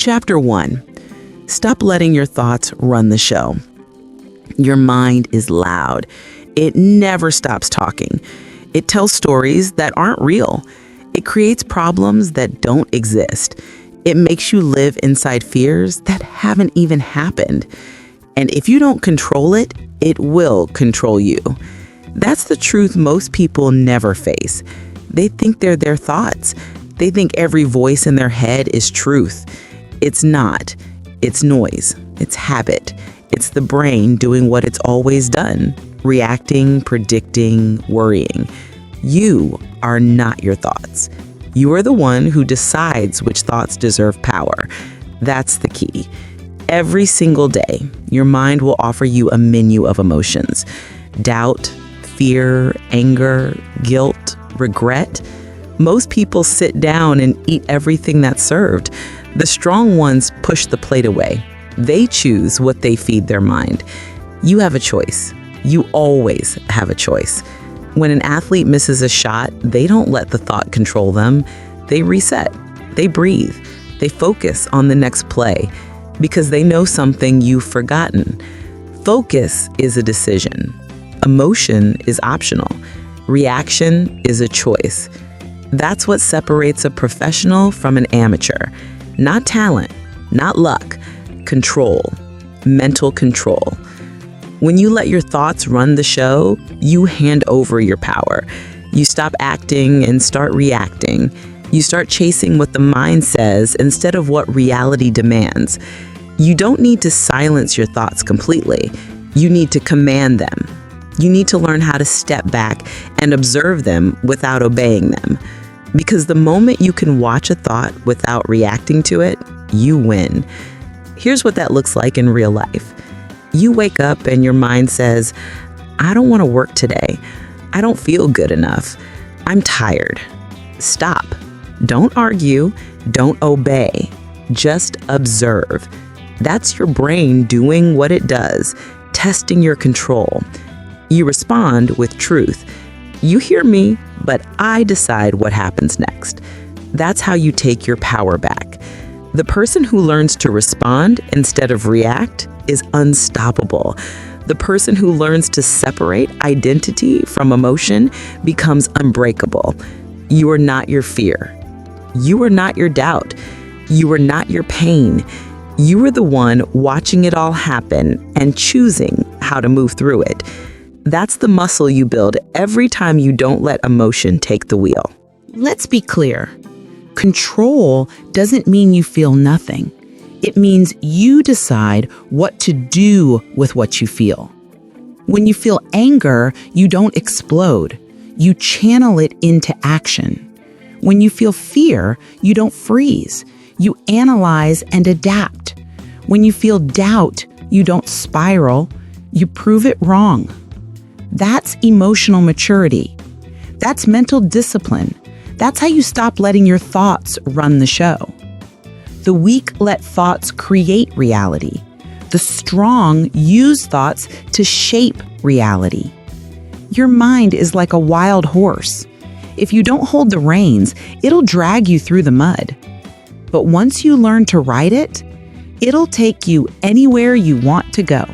Chapter 1. Stop letting your thoughts run the show. Your mind is loud. It never stops talking. It tells stories that aren't real. It creates problems that don't exist. It makes you live inside fears that haven't even happened. And if you don't control it, it will control you. That's the truth most people never face. They think they're their thoughts. They think every voice in their head is truth. It's not. It's noise. It's habit. It's the brain doing what it's always done, reacting, predicting, worrying. You are not your thoughts. You are the one who decides which thoughts deserve power. That's the key. Every single day, your mind will offer you a menu of emotions. Doubt, fear, anger, guilt, regret. Most people sit down and eat everything that's served. The strong ones push the plate away. They choose what they feed their mind. You have a choice. You always have a choice. When an athlete misses a shot, they don't let the thought control them. They reset. They breathe. They focus on the next play because they know something you've forgotten. Focus is a decision. Emotion is optional. Reaction is a choice. That's what separates a professional from an amateur. Not talent, not luck, control, mental control. When you let your thoughts run the show, you hand over your power. You stop acting and start reacting. You start chasing what the mind says instead of what reality demands. You don't need to silence your thoughts completely. You need to command them. You need to learn how to step back and observe them without obeying them. Because the moment you can watch a thought without reacting to it, you win. Here's what that looks like in real life. You wake up and your mind says, I don't want to work today. I don't feel good enough. I'm tired. Stop. Don't argue. Don't obey. Just observe. That's your brain doing what it does, testing your control. You respond with truth. You hear me, but I decide what happens next. That's how you take your power back. The person who learns to respond instead of react is unstoppable. The person who learns to separate identity from emotion becomes unbreakable. You are not your fear. You are not your doubt. You are not your pain. You are the one watching it all happen and choosing how to move through it. That's the muscle you build every time you don't let emotion take the wheel. Let's be clear. Control doesn't mean you feel nothing. It means you decide what to do with what you feel. When you feel anger, you don't explode. You channel it into action. When you feel fear, you don't freeze. You analyze and adapt. When you feel doubt, you don't spiral. You prove it wrong. That's emotional maturity. That's mental discipline. That's how you stop letting your thoughts run the show. The weak let thoughts create reality. The strong use thoughts to shape reality. Your mind is like a wild horse. If you don't hold the reins, it'll drag you through the mud. But once you learn to ride it, it'll take you anywhere you want to go.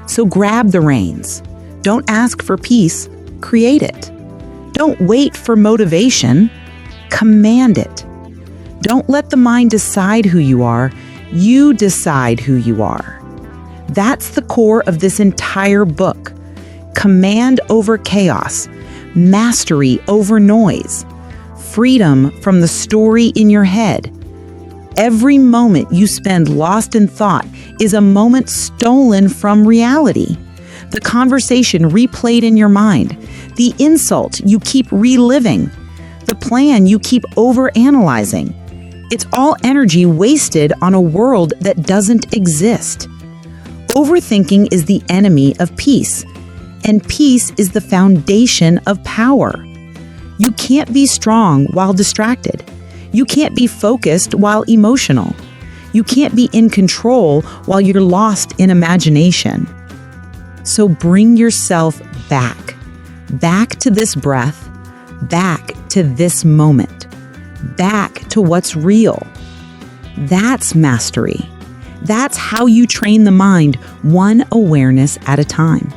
So grab the reins. Don't ask for peace, create it. Don't wait for motivation, command it. Don't let the mind decide who you are, you decide who you are. That's the core of this entire book. Command over chaos, mastery over noise, freedom from the story in your head. Every moment you spend lost in thought is a moment stolen from reality. The conversation replayed in your mind, the insult you keep reliving, the plan you keep overanalyzing. It's all energy wasted on a world that doesn't exist. Overthinking is the enemy of peace, and peace is the foundation of power. You can't be strong while distracted. You can't be focused while emotional. You can't be in control while you're lost in imagination. So bring yourself back to this breath, back to this moment, back to what's real. That's mastery. That's how you train the mind, one awareness at a time.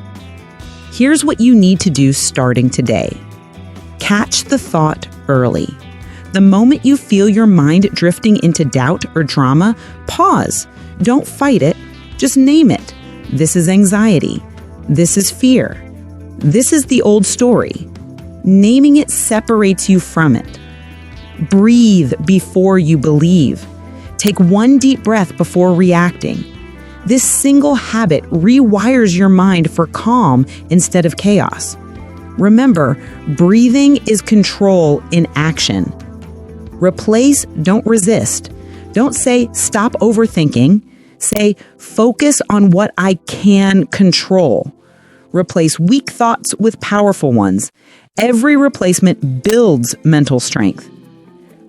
Here's what you need to do starting today. Catch the thought early. The moment you feel your mind drifting into doubt or drama, pause. Don't fight it. Just name it. This is anxiety. This is fear. This is the old story. Naming it separates you from it. Breathe before you believe. Take one deep breath before reacting. This single habit rewires your mind for calm instead of chaos. Remember, breathing is control in action. Replace, don't resist. Don't say, stop overthinking. Say, focus on what I can control. Replace weak thoughts with powerful ones. Every replacement builds mental strength.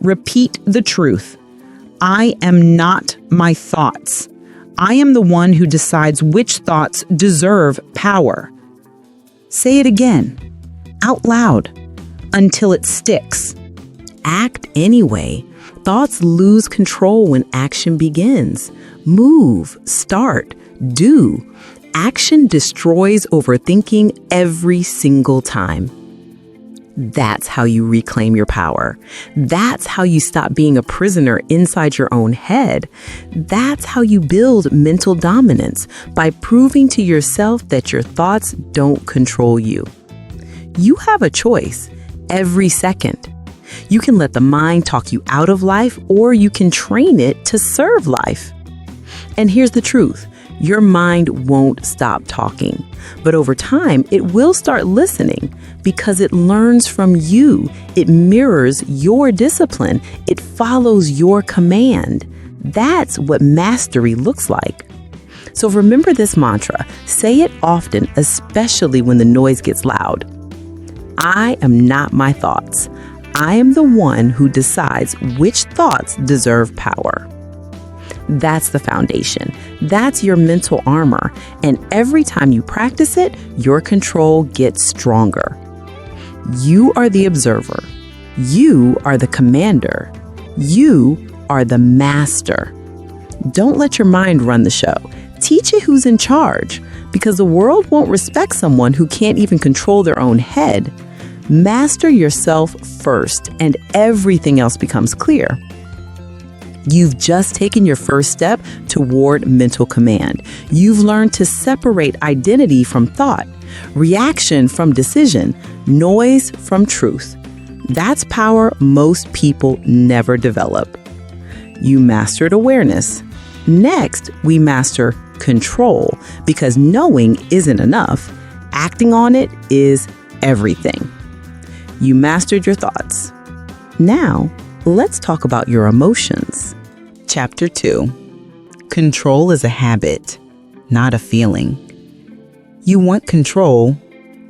Repeat the truth. I am not my thoughts. I am the one who decides which thoughts deserve power. Say it again, out loud, until it sticks. Act anyway. Thoughts lose control when action begins. Move, start, do. Action destroys overthinking every single time. That's how you reclaim your power. That's how you stop being a prisoner inside your own head. That's how you build mental dominance, by proving to yourself that your thoughts don't control you. You have a choice every second. You can let the mind talk you out of life, or you can train it to serve life. And here's the truth. Your mind won't stop talking, but over time, it will start listening because it learns from you. It mirrors your discipline. It follows your command. That's what mastery looks like. So remember this mantra. Say it often, especially when the noise gets loud. I am not my thoughts. I am the one who decides which thoughts deserve power. That's the foundation. That's your mental armor. And every time you practice it, your control gets stronger. You are the observer. You are the commander. You are the master. Don't let your mind run the show. Teach it who's in charge, because the world won't respect someone who can't even control their own head. Master yourself first, and everything else becomes clear. You've just taken your first step toward mental command. You've learned to separate identity from thought, reaction from decision, noise from truth. That's power most people never develop. You mastered awareness. Next, we master control, because knowing isn't enough. Acting on it is everything. You mastered your thoughts. Now, let's talk about your emotions. Chapter 2. Control is a habit, not a feeling. You want control?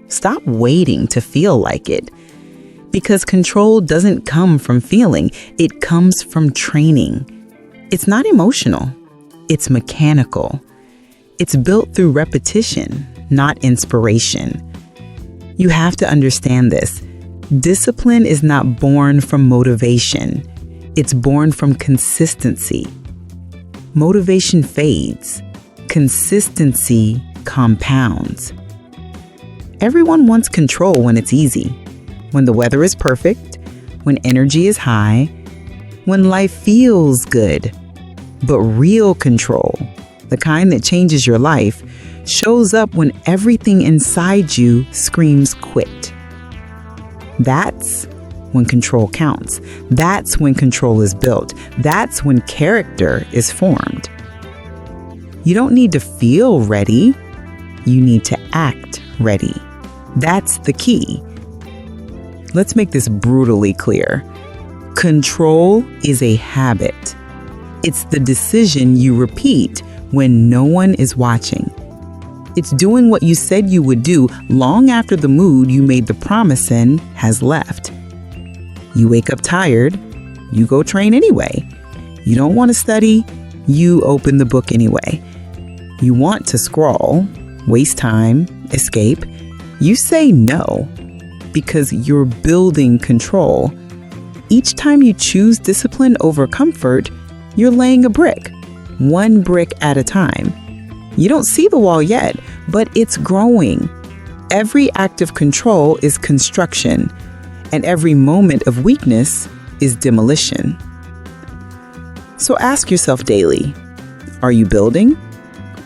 Stop waiting to feel like it. Because control doesn't come from feeling, it comes from training. It's not emotional, it's mechanical. It's built through repetition, not inspiration. You have to understand this. Discipline is not born from motivation. It's born from consistency. Motivation fades. Consistency compounds. Everyone wants control when it's easy, when the weather is perfect, when energy is high, when life feels good. But real control, the kind that changes your life, shows up when everything inside you screams quit. That's when control counts. That's when control is built. That's when character is formed. You don't need to feel ready. You need to act ready. That's the key. Let's make this brutally clear. Control is a habit. It's the decision you repeat when no one is watching. It's doing what you said you would do long after the mood you made the promise in has left. You wake up tired, you go train anyway. You don't want to study, you open the book anyway. You want to scroll, waste time, escape. You say no because you're building control. Each time you choose discipline over comfort, You're laying a brick, one brick at a time. You don't see the wall yet, but it's growing. Every act of control is construction, and every moment of weakness is demolition. So ask yourself daily, are you building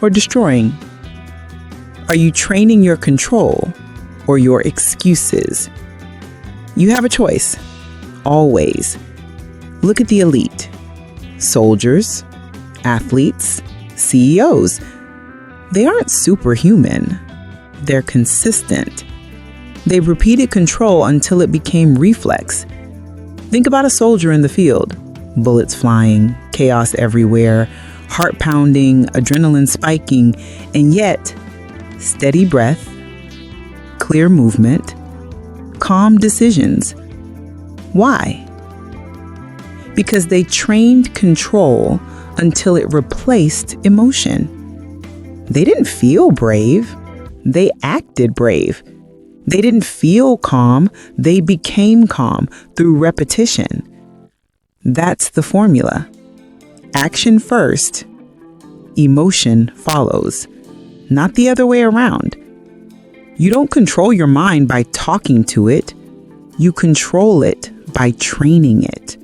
or destroying? Are you training your control or your excuses? You have a choice, always. Look at the elite, soldiers, athletes, CEOs. They aren't superhuman. They're consistent. They've repeated control until it became reflex. Think about a soldier in the field. Bullets flying, chaos everywhere, heart pounding, adrenaline spiking, and yet steady breath, clear movement, calm decisions. Why? Because they trained control until it replaced emotion. They didn't feel brave. They acted brave. They didn't feel calm. They became calm through repetition. That's the formula. Action first, emotion follows, not the other way around. You don't control your mind by talking to it. You control it by training it.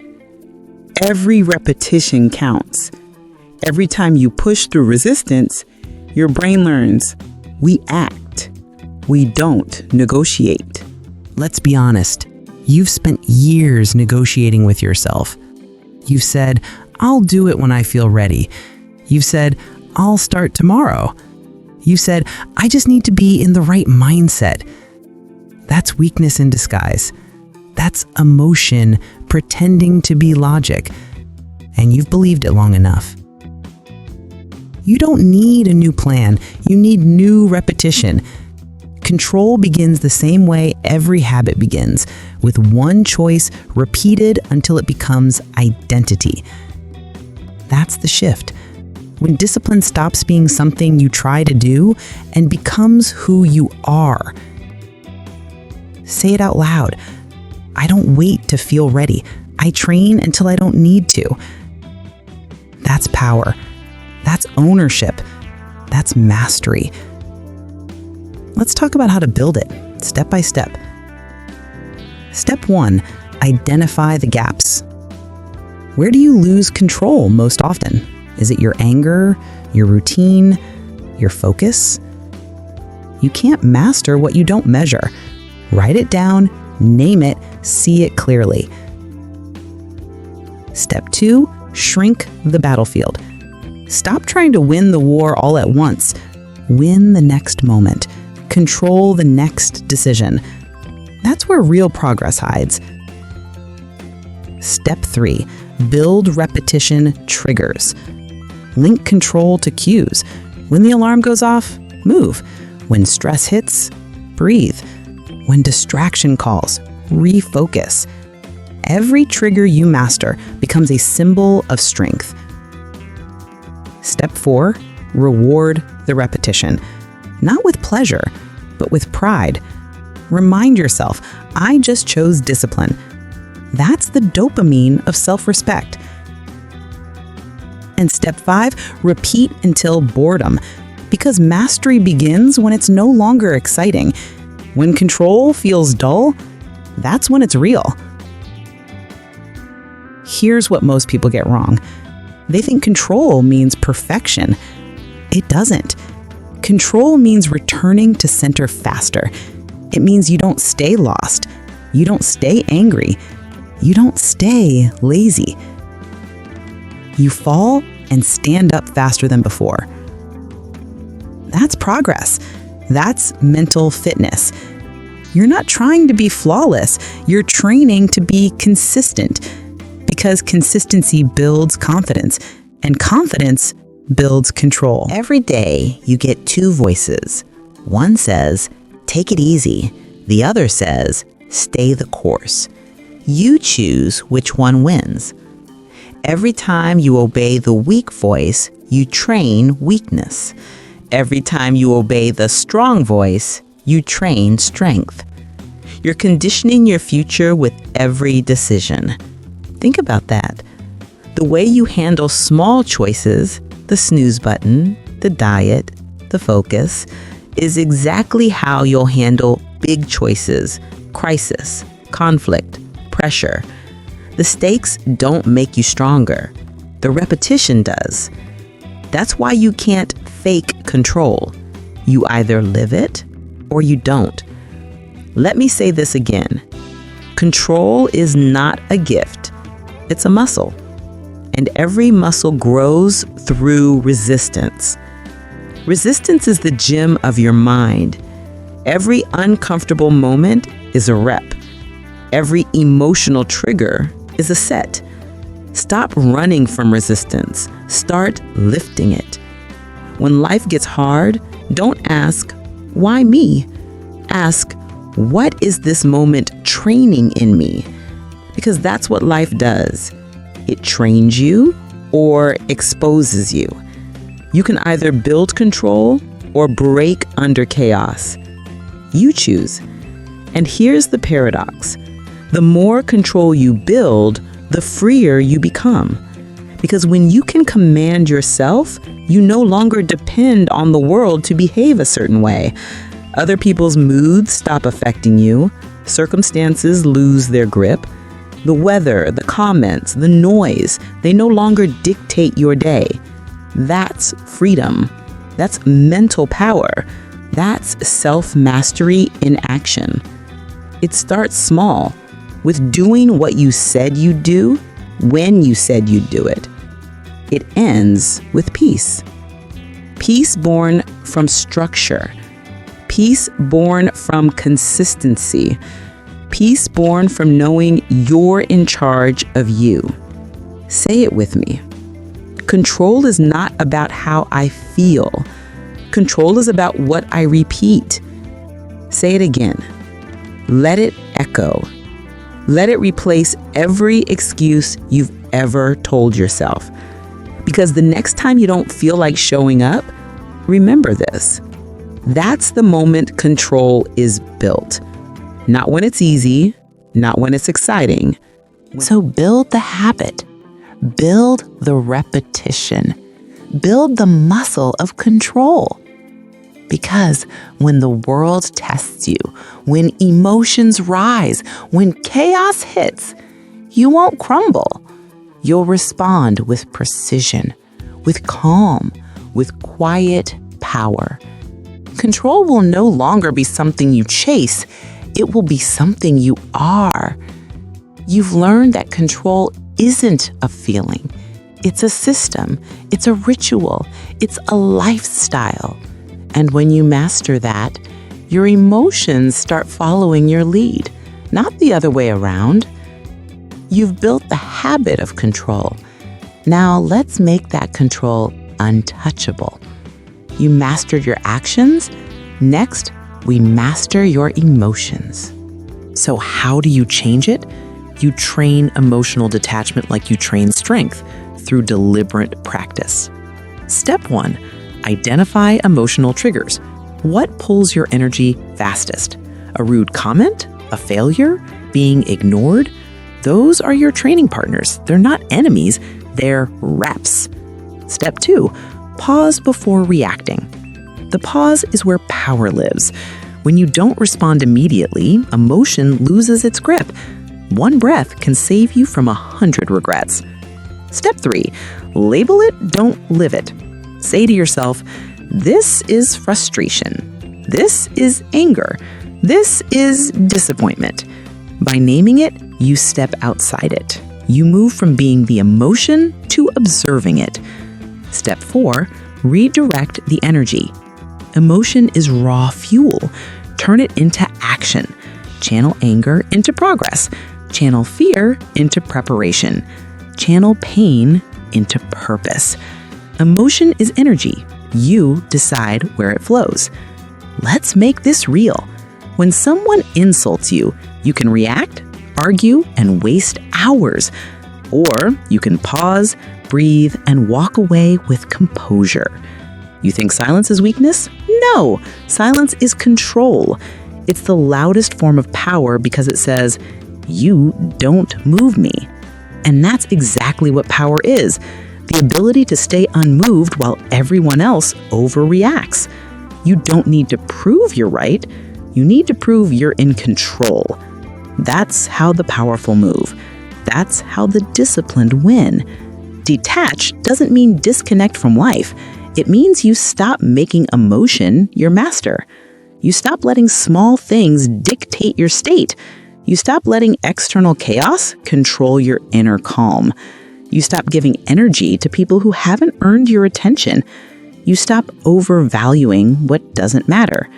Every repetition counts. Every time you push through resistance, your brain learns, we act. We don't negotiate. Let's be honest. You've spent years negotiating with yourself. You've said, I'll do it when I feel ready. You've said, I'll start tomorrow. You said, I just need to be in the right mindset. That's weakness in disguise. That's emotion pretending to be logic. And you've believed it long enough. You don't need a new plan. You need new repetition. Control begins the same way every habit begins, with one choice repeated until it becomes identity. That's the shift. When discipline stops being something you try to do and becomes who you are. Say it out loud. I don't wait to feel ready. I train until I don't need to. That's power. That's ownership. That's mastery. Let's talk about how to build it, step by step. Step 1, identify the gaps. Where do you lose control most often? Is it your anger, your routine, your focus? You can't master what you don't measure. Write it down, name it, see it clearly. Step 2, shrink the battlefield. Stop trying to win the war all at once. Win the next moment. Control the next decision. That's where real progress hides. Step 3, build repetition triggers. Link control to cues. When the alarm goes off, move. When stress hits, breathe. When distraction calls, refocus. Every trigger you master becomes a symbol of strength. Step 4, reward the repetition. Not with pleasure, but with pride. Remind yourself, I just chose discipline. That's the dopamine of self-respect. And step 5, repeat until boredom, because mastery begins when it's no longer exciting. When control feels dull, that's when it's real. Here's what most people get wrong. They think control means perfection. It doesn't. Control means returning to center faster. It means you don't stay lost. You don't stay angry. You don't stay lazy. You fall and stand up faster than before. That's progress. That's mental fitness. You're not trying to be flawless. You're training to be consistent, because consistency builds confidence, and confidence builds control. Every day you get two voices. One says, take it easy. The other says, stay the course. You choose which one wins. Every time you obey the weak voice, you train weakness. Every time you obey the strong voice, you train strength. You're conditioning your future with every decision. Think about that. The The way you handle small choices, the snooze button, the diet, the focus, is exactly how you'll handle big choices, crisis, conflict, pressure. The stakes don't make you stronger. The repetition does. That's why you can't fake control. You either live it or you don't. Let me say this again. Control is not a gift. It's a muscle. And every muscle grows through resistance. Resistance is the gym of your mind. Every uncomfortable moment is a rep. Every emotional trigger is a set. Stop running from resistance. Start lifting it. When life gets hard, don't ask, why me? Ask, what is this moment training in me? Because that's what life does. It trains you or exposes you. You can either build control or break under chaos. You choose. And here's the paradox. The more control you build, the freer you become. Because when you can command yourself, you no longer depend on the world to behave a certain way. Other people's moods stop affecting you. Circumstances lose their grip. The weather, the comments, the noise, they no longer dictate your day. That's freedom. That's mental power. That's self-mastery in action. It starts small, with doing what you said you'd do when you said you'd do it. It ends with peace. Peace born from structure. Peace born from consistency. Peace born from knowing you're in charge of you. Say it with me. Control is not about how I feel. Control is about what I repeat. Say it again. Let it echo. Let it replace every excuse you've ever told yourself. Because the next time you don't feel like showing up, remember this. That's the moment control is built. Not when it's easy, not when it's exciting. So build the habit. Build the repetition. Build the muscle of control. Because when the world tests you, when emotions rise, when chaos hits, you won't crumble. You'll respond with precision, with calm, with quiet power. Control will no longer be something you chase. It will be something you are. You've learned that control isn't a feeling. It's a system. It's a ritual. It's a lifestyle. And when you master that, your emotions start following your lead, not the other way around. You've built the habit of control. Now let's make that control untouchable. You mastered your actions. Next, we master your emotions. So how do you change it? You train emotional detachment like you train strength through deliberate practice. Step 1. Identify emotional triggers. What pulls your energy fastest? A rude comment? A failure? Being ignored? Those are your training partners. They're not enemies, they're reps. Step 2. Pause before reacting. The pause is where power lives. When you don't respond immediately, emotion loses its grip. One breath can save you from 100 regrets. Step 3. Label it, don't live it. Say to yourself, this is frustration. This is anger. This is disappointment. By naming it, you step outside it. You move from being the emotion to observing it. Step 4, redirect the energy. Emotion is raw fuel. Turn it into action. Channel anger into progress. Channel fear into preparation. Channel pain into purpose. Emotion is energy. You decide where it flows. Let's make this real. When someone insults you, you can react, argue, and waste hours. Or you can pause, breathe, and walk away with composure. You think silence is weakness? No, silence is control. It's the loudest form of power because it says, you don't move me. And that's exactly what power is. The ability to stay unmoved while everyone else overreacts. You don't need to prove you're right. You need to prove you're in control. That's how the powerful move. That's how the disciplined win. Detach doesn't mean disconnect from life. It means you stop making emotion your master. You stop letting small things dictate your state. You stop letting external chaos control your inner calm. You stop giving energy to people who haven't earned your attention. You stop overvaluing what doesn't matter.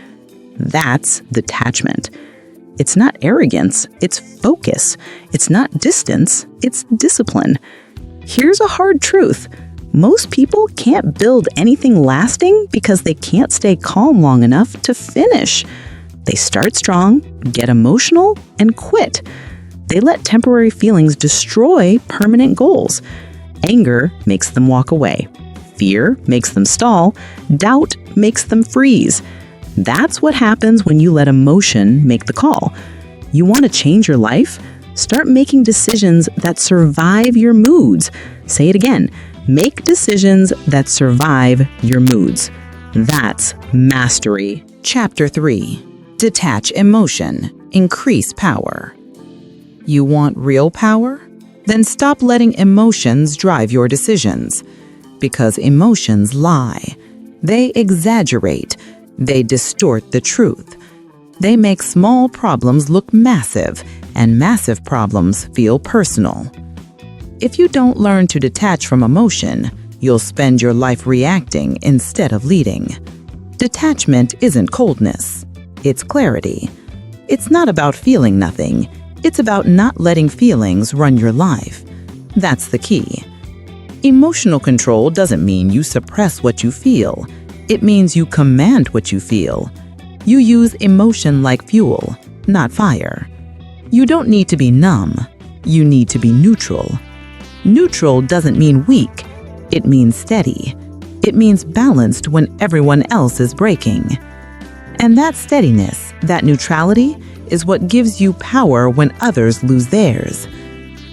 That's detachment. It's not arrogance, it's focus. It's not distance, it's discipline. Here's a hard truth. Most people can't build anything lasting because they can't stay calm long enough to finish. They start strong, get emotional, and quit. They let temporary feelings destroy permanent goals. Anger makes them walk away. Fear makes them stall. Doubt makes them freeze. That's what happens when you let emotion make the call. You want to change your life? Start making decisions that survive your moods. Say it again. Make decisions that survive your moods. That's mastery. Chapter 3. Detach emotion. Increase power. You want real power? Then stop letting emotions drive your decisions. Because emotions lie. They exaggerate. They distort the truth. They make small problems look massive, and massive problems feel personal. If you don't learn to detach from emotion, you'll spend your life reacting instead of leading. Detachment isn't coldness. It's clarity. It's not about feeling nothing. It's about not letting feelings run your life. That's the key. Emotional control doesn't mean you suppress what you feel. It means you command what you feel. You use emotion like fuel, not fire. You don't need to be numb. You need to be neutral. Neutral doesn't mean weak. It means steady. It means balanced when everyone else is breaking. And that steadiness, that neutrality, is what gives you power when others lose theirs.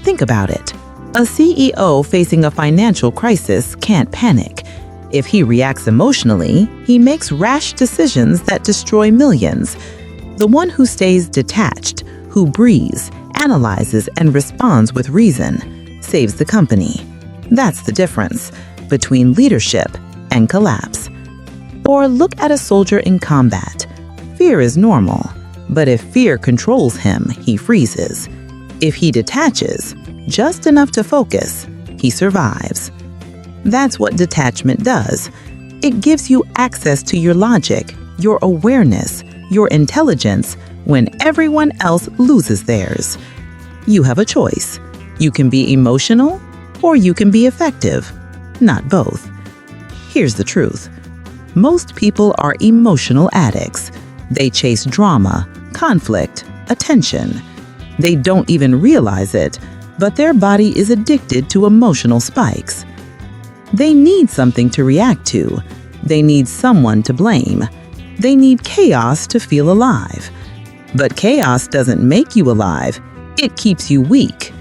Think about it. A CEO facing a financial crisis can't panic. If he reacts emotionally, he makes rash decisions that destroy millions. The one who stays detached, who breathes, analyzes, and responds with reason, saves the company. That's the difference between leadership and collapse. Or look at a soldier in combat. Fear is normal, but if fear controls him, he freezes. If he detaches, just enough to focus, he survives. That's what detachment does. It gives you access to your logic, your awareness, your intelligence when everyone else loses theirs. You have a choice. You can be emotional or you can be effective. Not both. Here's the truth. Most people are emotional addicts. They chase drama, conflict, attention. They don't even realize it, but their body is addicted to emotional spikes. They need something to react to. They need someone to blame. They need chaos to feel alive. But chaos doesn't make you alive. It keeps you weak.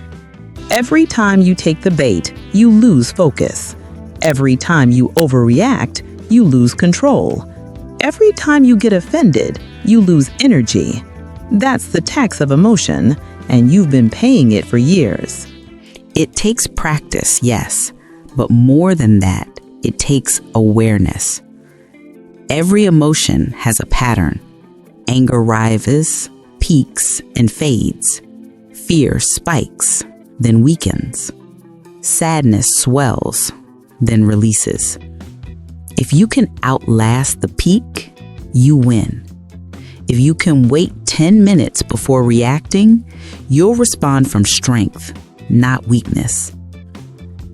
Every time you take the bait, you lose focus. Every time you overreact, you lose control. Every time you get offended, you lose energy. That's the tax of emotion, and you've been paying it for years. It takes practice, yes, but more than that, it takes awareness. Every emotion has a pattern. Anger rises, peaks, and fades. Fear spikes, then weakens. Sadness swells, then releases. If you can outlast the peak, you win. If you can wait 10 minutes before reacting, you'll respond from strength, not weakness.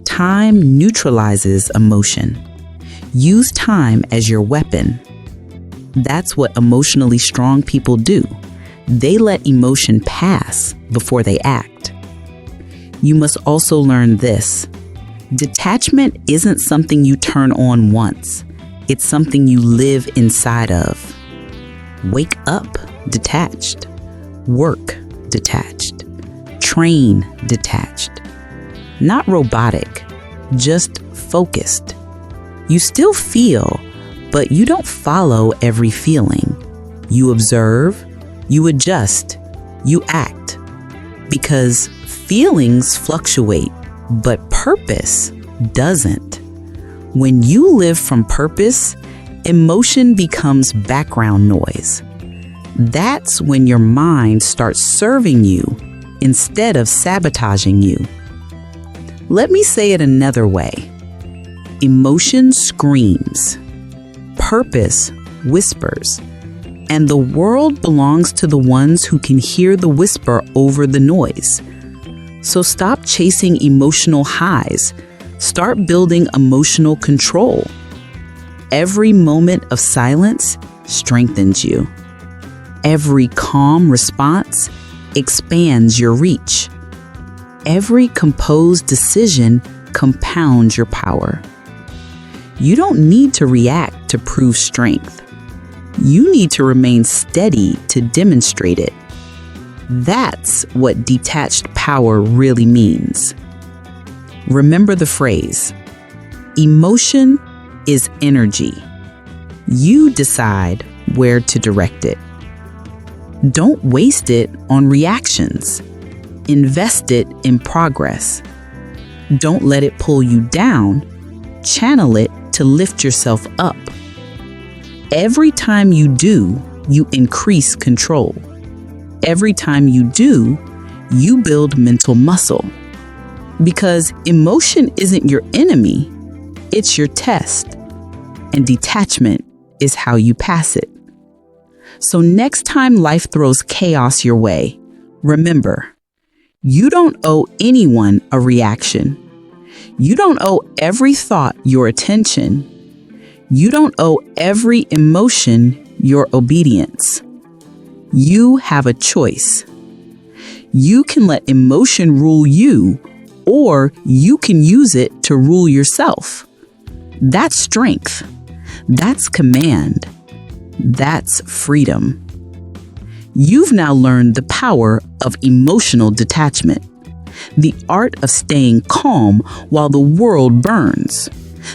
Time neutralizes emotion. Use time as your weapon. That's what emotionally strong people do. They let emotion pass before they act. You must also learn this. Detachment isn't something you turn on once. It's something you live inside of. Wake up detached. Work detached. Train detached. not robotic, just focused. You still feel, but you don't follow every feeling. You observe, you adjust, you act. Because feelings fluctuate, but purpose doesn't. When you live from purpose, emotion becomes background noise. That's when your mind starts serving you instead of sabotaging you. Let me say it another way. Emotion screams, purpose whispers, and the world belongs to the ones who can hear the whisper over the noise. So stop chasing emotional highs. Start building emotional control. Every moment of silence strengthens you. Every calm response expands your reach. Every composed decision compounds your power. You don't need to react to prove strength. You need to remain steady to demonstrate it. That's what detached power really means. Remember the phrase, emotion is energy. You decide where to direct it. Don't waste it on reactions. Invest it in progress. Don't let it pull you down. Channel it to lift yourself up. Every time you do, you increase control. Every time you do, you build mental muscle. Because emotion isn't your enemy, it's your test. And detachment is how you pass it. So next time life throws chaos your way, remember, you don't owe anyone a reaction. You don't owe every thought your attention. You don't owe every emotion your obedience. You have a choice. You can let emotion rule you, or you can use it to rule yourself. That's strength. That's command. That's freedom. You've now learned the power of emotional detachment, the art of staying calm while the world burns,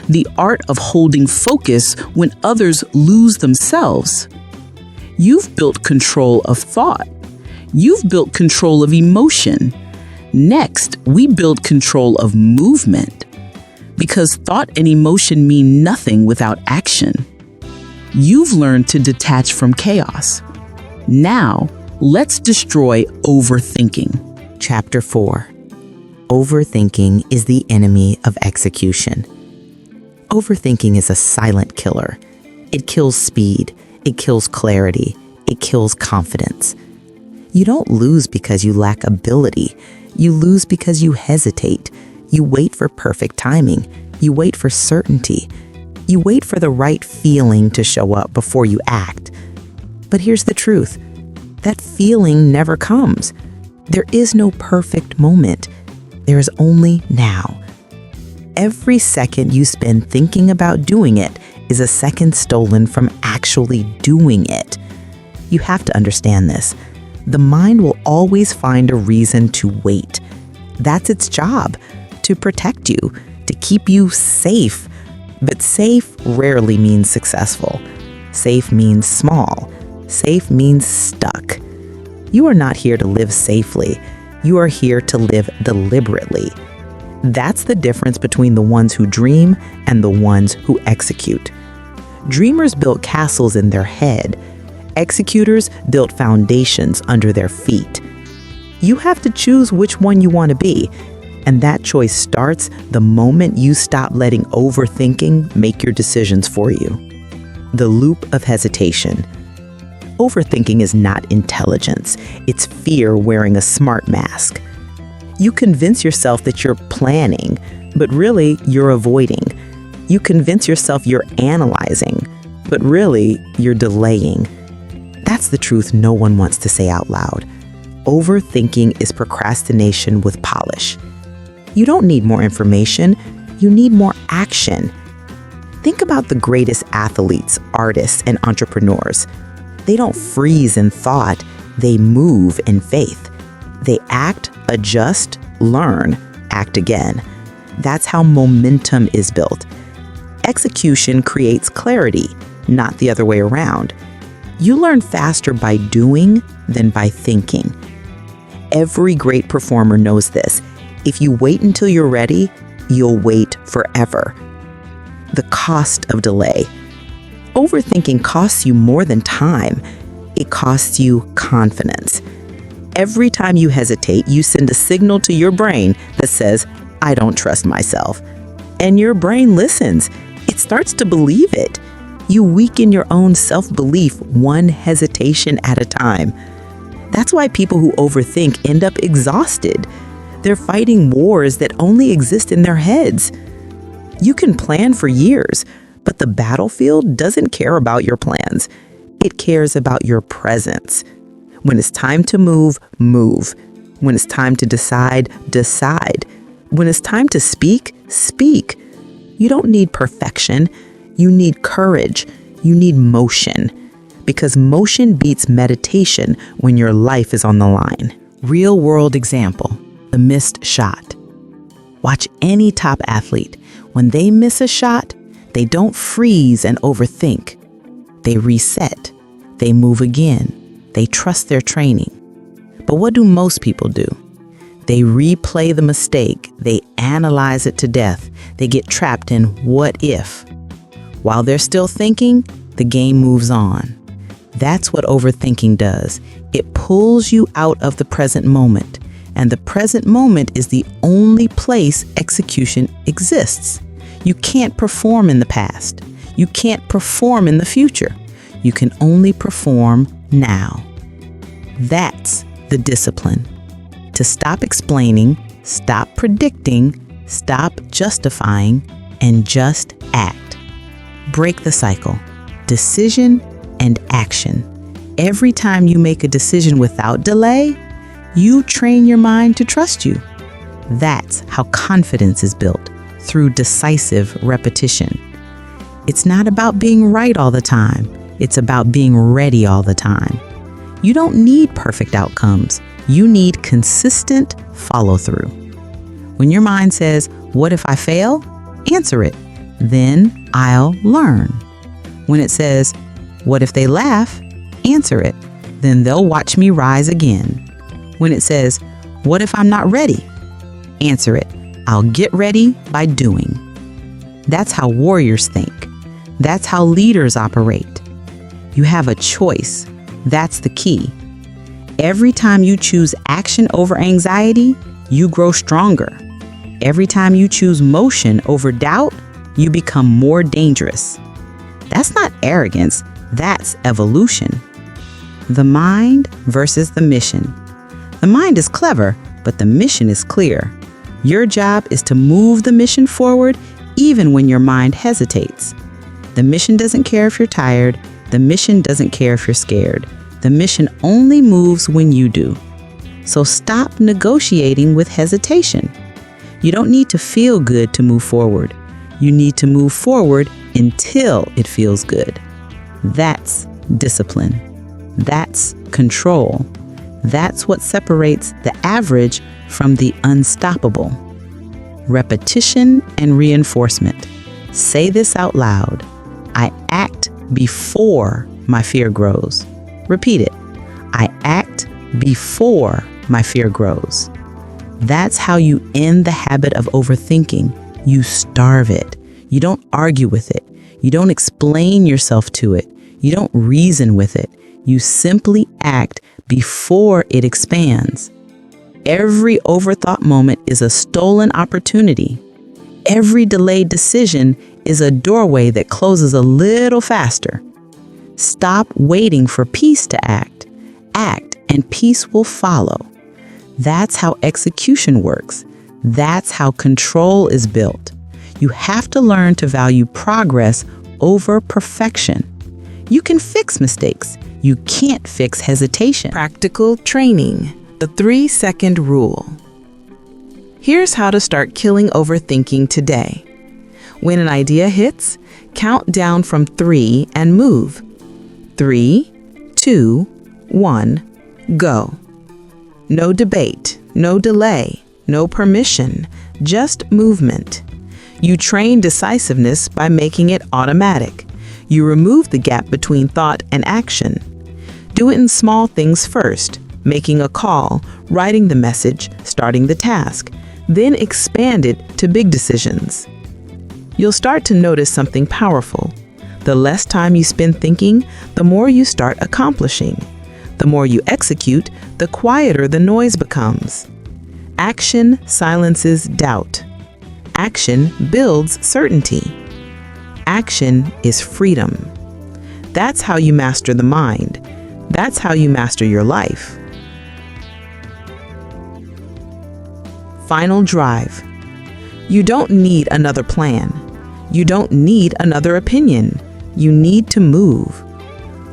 the art of holding focus when others lose themselves. You've built control of thought. You've built control of emotion. Next, we build control of movement, because thought and emotion mean nothing without action. You've learned to detach from chaos. Now, let's destroy overthinking. Chapter 4. Overthinking is the enemy of execution. Overthinking is a silent killer. It kills speed. It kills clarity. It kills confidence. You don't lose because you lack ability. You lose because you hesitate. You wait for perfect timing. You wait for certainty. You wait for the right feeling to show up before you act. But here's the truth. That feeling never comes. There is no perfect moment. There is only now. Every second you spend thinking about doing it is a second stolen from actually doing it. You have to understand this. The mind will always find a reason to wait. That's its job, to protect you, to keep you safe. But safe rarely means successful. Safe means small. Safe means stuck. You are not here to live safely. You are here to live deliberately. That's the difference between the ones who dream and the ones who execute. Dreamers built castles in their head. Executors built foundations under their feet. You have to choose which one you want to be. And that choice starts the moment you stop letting overthinking make your decisions for you. The loop of hesitation. Overthinking is not intelligence. It's fear wearing a smart mask. You convince yourself that you're planning, but really you're avoiding. You convince yourself you're analyzing, but really you're delaying. That's the truth no one wants to say out loud. Overthinking is procrastination with polish. You don't need more information, you need more action. Think about the greatest athletes, artists, and entrepreneurs. They don't freeze in thought, they move in faith. They act, adjust, learn, act again. That's how momentum is built. Execution creates clarity, not the other way around. You learn faster by doing than by thinking. Every great performer knows this. If you wait until you're ready, you'll wait forever. The cost of delay. Overthinking costs you more than time. It costs you confidence. Every time you hesitate, you send a signal to your brain that says, I don't trust myself. And your brain listens. It starts to believe it. You weaken your own self-belief one hesitation at a time. That's why people who overthink end up exhausted. They're fighting wars that only exist in their heads. You can plan for years, but the battlefield doesn't care about your plans. It cares about your presence. When it's time to move, move. When it's time to decide, decide. When it's time to speak, speak. You don't need perfection. You need courage. You need motion. Because motion beats meditation when your life is on the line. Real world example, the missed shot. Watch any top athlete. When they miss a shot, they don't freeze and overthink. They reset. They move again. They trust their training. But what do most people do? They replay the mistake. They analyze it to death. They get trapped in what if. While they're still thinking, the game moves on. That's what overthinking does. It pulls you out of the present moment. And the present moment is the only place execution exists. You can't perform in the past. You can't perform in the future. You can only perform now. That's the discipline. To stop explaining, stop predicting, stop justifying, and just act. Break the cycle. Decision and action. Every time you make a decision without delay, you train your mind to trust you. That's how confidence is built, through decisive repetition. It's not about being right all the time. It's about being ready all the time. You don't need perfect outcomes. You need consistent follow-through. When your mind says, what if I fail? Answer it. Then I'll learn. When it says, what if they laugh? Answer it. Then they'll watch me rise again. When it says, what if I'm not ready? Answer it. I'll get ready by doing. That's how warriors think. That's how leaders operate. You have a choice. That's the key. Every time you choose action over anxiety, you grow stronger. Every time you choose motion over doubt, you become more dangerous. That's not arrogance, that's evolution. The mind versus the mission. The mind is clever, but the mission is clear. Your job is to move the mission forward even when your mind hesitates. The mission doesn't care if you're tired. The mission doesn't care if you're scared. The mission only moves when you do. So stop negotiating with hesitation. You don't need to feel good to move forward. You need to move forward until it feels good. That's discipline. That's control. That's what separates the average from the unstoppable. Repetition and reinforcement. Say this out loud. I act before my fear grows. Repeat it. I act before my fear grows. That's how you end the habit of overthinking. You starve it. You don't argue with it. You don't explain yourself to it. You don't reason with it. You simply act before it expands. Every overthought moment is a stolen opportunity. Every delayed decision is a doorway that closes a little faster. Stop waiting for peace to act. Act and peace will follow. That's how execution works. That's how control is built. You have to learn to value progress over perfection. You can fix mistakes. You can't fix hesitation. Practical training. The 3-second rule. Here's how to start killing overthinking today. When an idea hits, count down from 3 and move. 3, 2, 1, go. No debate, no delay, no permission, just movement. You train decisiveness by making it automatic. You remove the gap between thought and action. Do it in small things first, making a call, writing the message, starting the task, then expand it to big decisions. You'll start to notice something powerful. The less time you spend thinking, the more you start accomplishing. The more you execute, the quieter the noise becomes. Action silences doubt. Action builds certainty. Action is freedom. That's how you master the mind. That's how you master your life. Final drive. You don't need another plan. You don't need another opinion. You need to move.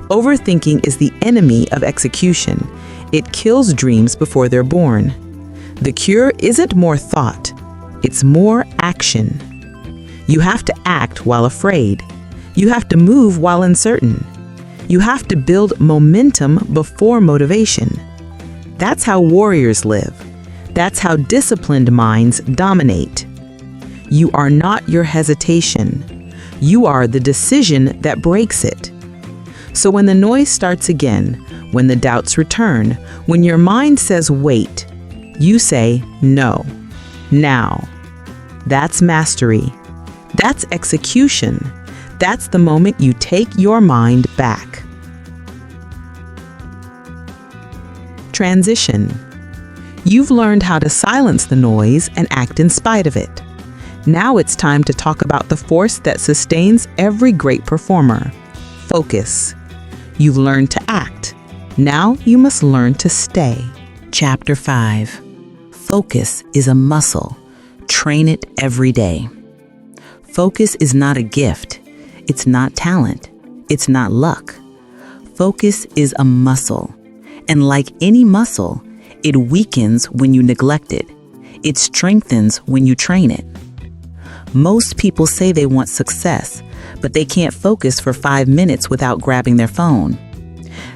Overthinking is the enemy of execution. It kills dreams before they're born. The cure isn't more thought. It's more action. You have to act while afraid. You have to move while uncertain. You have to build momentum before motivation. That's how warriors live. That's how disciplined minds dominate. You are not your hesitation. You are the decision that breaks it. So when the noise starts again, when the doubts return, when your mind says wait, you say no, now. That's mastery. That's execution. That's the moment you take your mind back. Transition. You've learned how to silence the noise and act in spite of it. Now it's time to talk about the force that sustains every great performer. Focus. You've learned to act. Now you must learn to stay. Chapter 5. Focus is a muscle. Train it every day. Focus is not a gift. It's not talent. It's not luck. Focus is a muscle. And like any muscle, it weakens when you neglect it. It strengthens when you train it. Most people say they want success, but they can't focus for 5 minutes without grabbing their phone.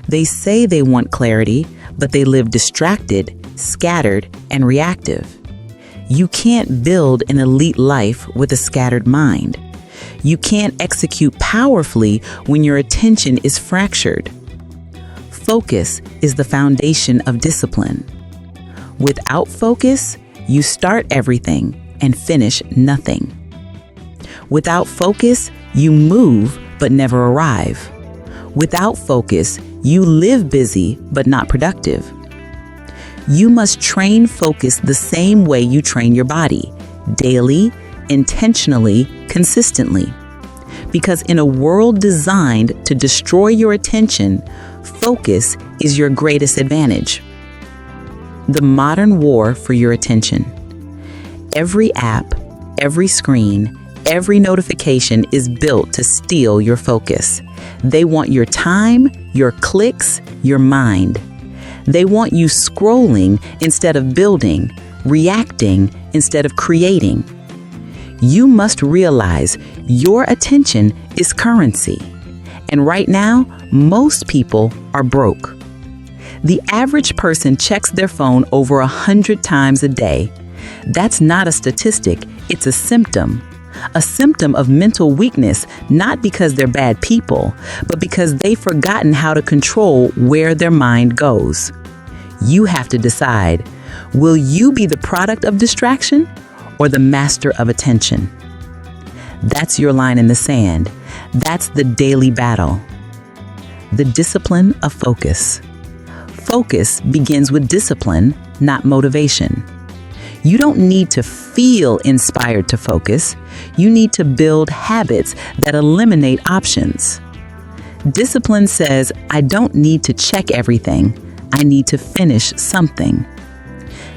They say they want clarity, but they live distracted, scattered, and reactive. You can't build an elite life with a scattered mind. You can't execute powerfully when your attention is fractured. Focus is the foundation of discipline. Without focus, you start everything and finish nothing. Without focus, you move but never arrive. Without focus, you live busy but not productive. You must train focus the same way you train your body, daily, intentionally, consistently. Because in a world designed to destroy your attention, focus is your greatest advantage. The modern war for your attention. Every app, every screen, every notification is built to steal your focus. They want your time, your clicks, your mind. They want you scrolling instead of building, reacting instead of creating. You must realize your attention is currency. And right now, most people are broke. The average person checks their phone over 100 times a day. That's not a statistic, it's a symptom. A symptom of mental weakness, not because they're bad people, but because they've forgotten how to control where their mind goes. You have to decide, will you be the product of distraction or the master of attention? That's your line in the sand. That's the daily battle. The discipline of focus. Focus begins with discipline, not motivation. You don't need to feel inspired to focus. You need to build habits that eliminate options. Discipline says, I don't need to check everything. I need to finish something.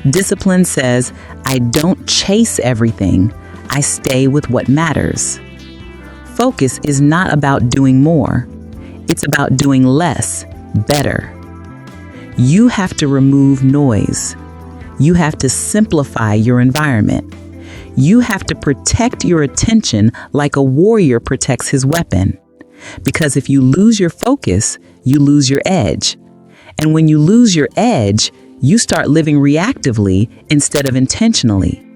Discipline says, I don't chase everything. I stay with what matters. Focus is not about doing more. It's about doing less, better. You have to remove noise. You have to simplify your environment. You have to protect your attention like a warrior protects his weapon. Because if you lose your focus, you lose your edge. And when you lose your edge, you start living reactively instead of intentionally.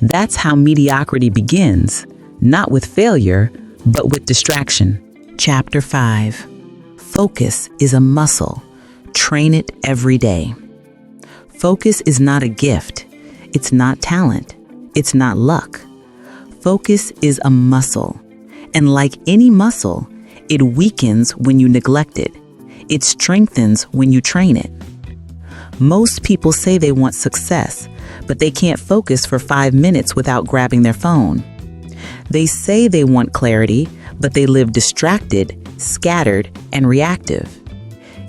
That's how mediocrity begins, not with failure, but with distraction. Chapter 5. Focus is a muscle. Train it every day. Focus is not a gift. It's not talent. It's not luck. Focus is a muscle. And like any muscle, it weakens when you neglect it. It strengthens when you train it. Most people say they want success, but they can't focus for 5 minutes without grabbing their phone. They say they want clarity, but they live distracted, scattered, and reactive.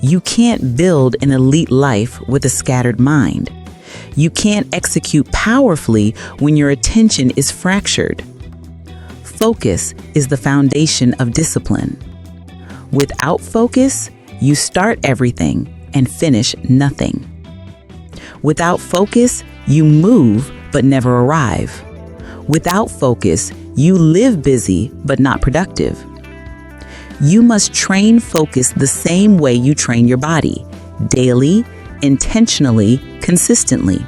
You can't build an elite life with a scattered mind. You can't execute powerfully when your attention is fractured. Focus is the foundation of discipline. Without focus, you start everything and finish nothing. Without focus, you move but never arrive. Without focus, you live busy but not productive. You must train focus the same way you train your body, daily, intentionally, consistently.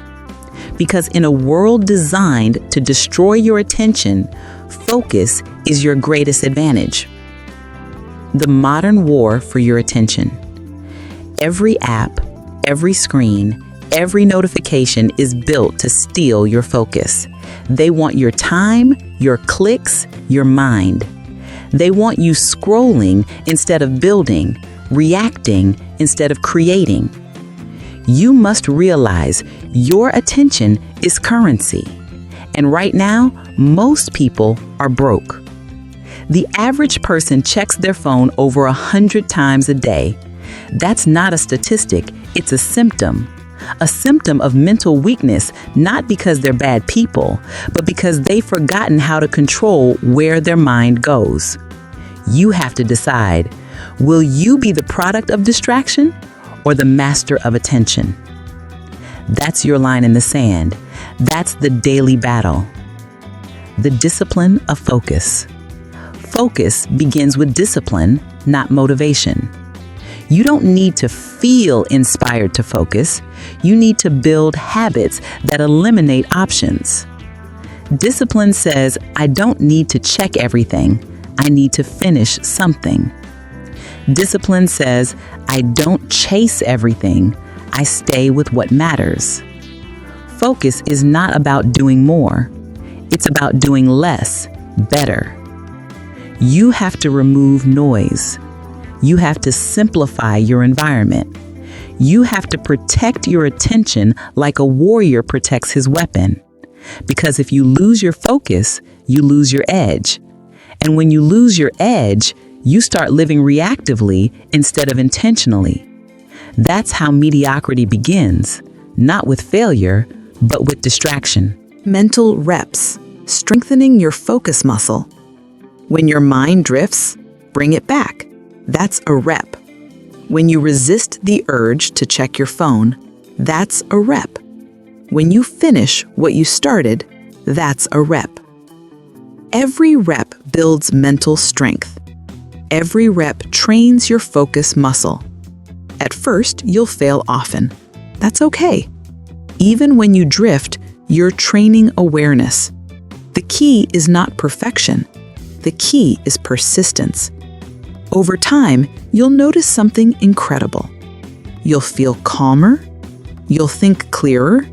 Because in a world designed to destroy your attention, focus is your greatest advantage. The modern war for your attention. Every app, every screen, every notification is built to steal your focus. They want your time, your clicks, your mind. They want you scrolling instead of building, reacting instead of creating. You must realize your attention is currency. And right now, most people are broke. The average person checks their phone over 100 times a day. That's not a statistic, it's a symptom. A symptom of mental weakness, not because they're bad people, but because they've forgotten how to control where their mind goes. You have to decide, will you be the product of distraction or the master of attention? That's your line in the sand. That's the daily battle. The discipline of focus. Focus begins with discipline, not motivation. You don't need to feel inspired to focus. You need to build habits that eliminate options. Discipline says, I don't need to check everything. I need to finish something. Discipline says, I don't chase everything. I stay with what matters. Focus is not about doing more. It's about doing less, better. You have to remove noise. You have to simplify your environment. You have to protect your attention like a warrior protects his weapon. Because if you lose your focus, you lose your edge. And when you lose your edge, you start living reactively instead of intentionally. That's how mediocrity begins, not with failure, but with distraction. Mental reps, strengthening your focus muscle. When your mind drifts, bring it back. That's a rep. When you resist the urge to check your phone, that's a rep. When you finish what you started, that's a rep. Every rep builds mental strength. Every rep trains your focus muscle. At first, you'll fail often. That's okay. Even when you drift, you're training awareness. The key is not perfection. The key is persistence. Over time, you'll notice something incredible. You'll feel calmer. You'll think clearer.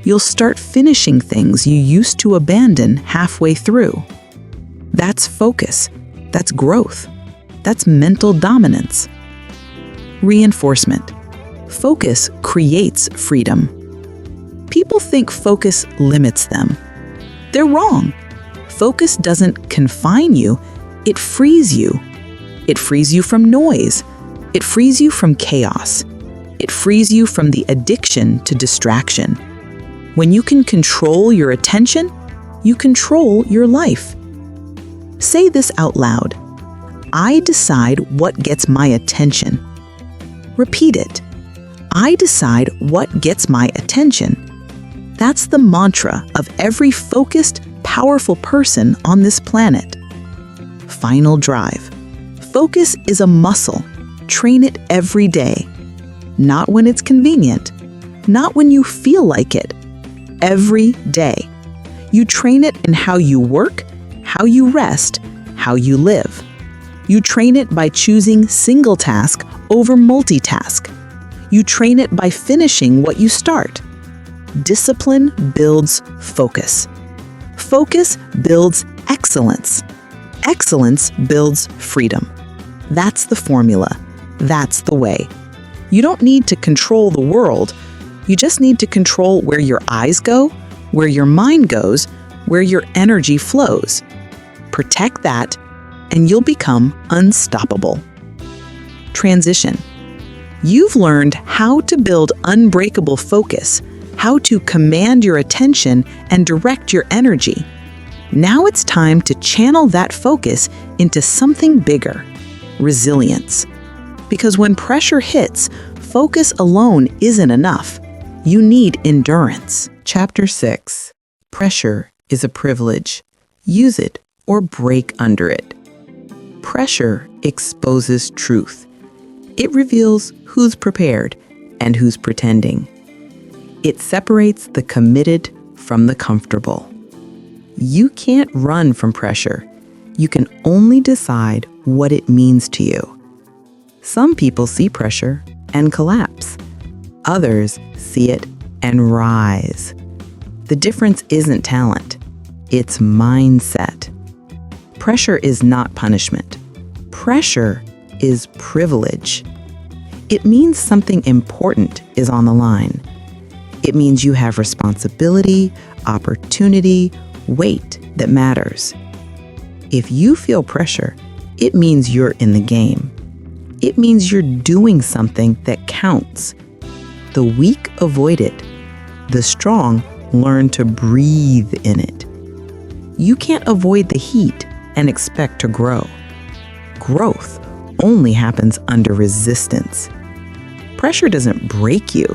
You'll start finishing things you used to abandon halfway through. That's focus. That's growth. That's mental dominance. Reinforcement. Focus creates freedom. People think focus limits them. They're wrong. Focus doesn't confine you. It frees you. It frees you from noise. It frees you from chaos. It frees you from the addiction to distraction. When you can control your attention, you control your life. Say this out loud. I decide what gets my attention. Repeat it. I decide what gets my attention. That's the mantra of every focused, powerful person on this planet. Final drive. Focus is a muscle. Train it every day. Not when it's convenient. not when you feel like it. Every day. You train it in how you work, how you rest, how you live. You train it by choosing single task over multitask. You train it by finishing what you start. Discipline builds focus. Focus builds excellence. Excellence builds freedom. That's the formula. That's the way. You don't need to control the world. You just need to control where your eyes go, where your mind goes, where your energy flows. Protect that, and you'll become unstoppable. Transition. You've learned how to build unbreakable focus, how to command your attention and direct your energy. Now it's time to channel that focus into something bigger, resilience. Because when pressure hits, focus alone isn't enough. You need endurance. Chapter 6. Pressure is a privilege. Use it or break under it. Pressure exposes truth. It reveals who's prepared and who's pretending. It separates the committed from the comfortable. You can't run from pressure. You can only decide what it means to you. Some people see pressure and collapse. Others see it and rise. The difference isn't talent, it's mindset. Pressure is not punishment. Pressure is privilege. It means something important is on the line. It means you have responsibility, opportunity, weight that matters. If you feel pressure, it means you're in the game. It means you're doing something that counts. The weak avoid it. The strong learn to breathe in it. You can't avoid the heat and expect to grow. Growth only happens under resistance. Pressure doesn't break you.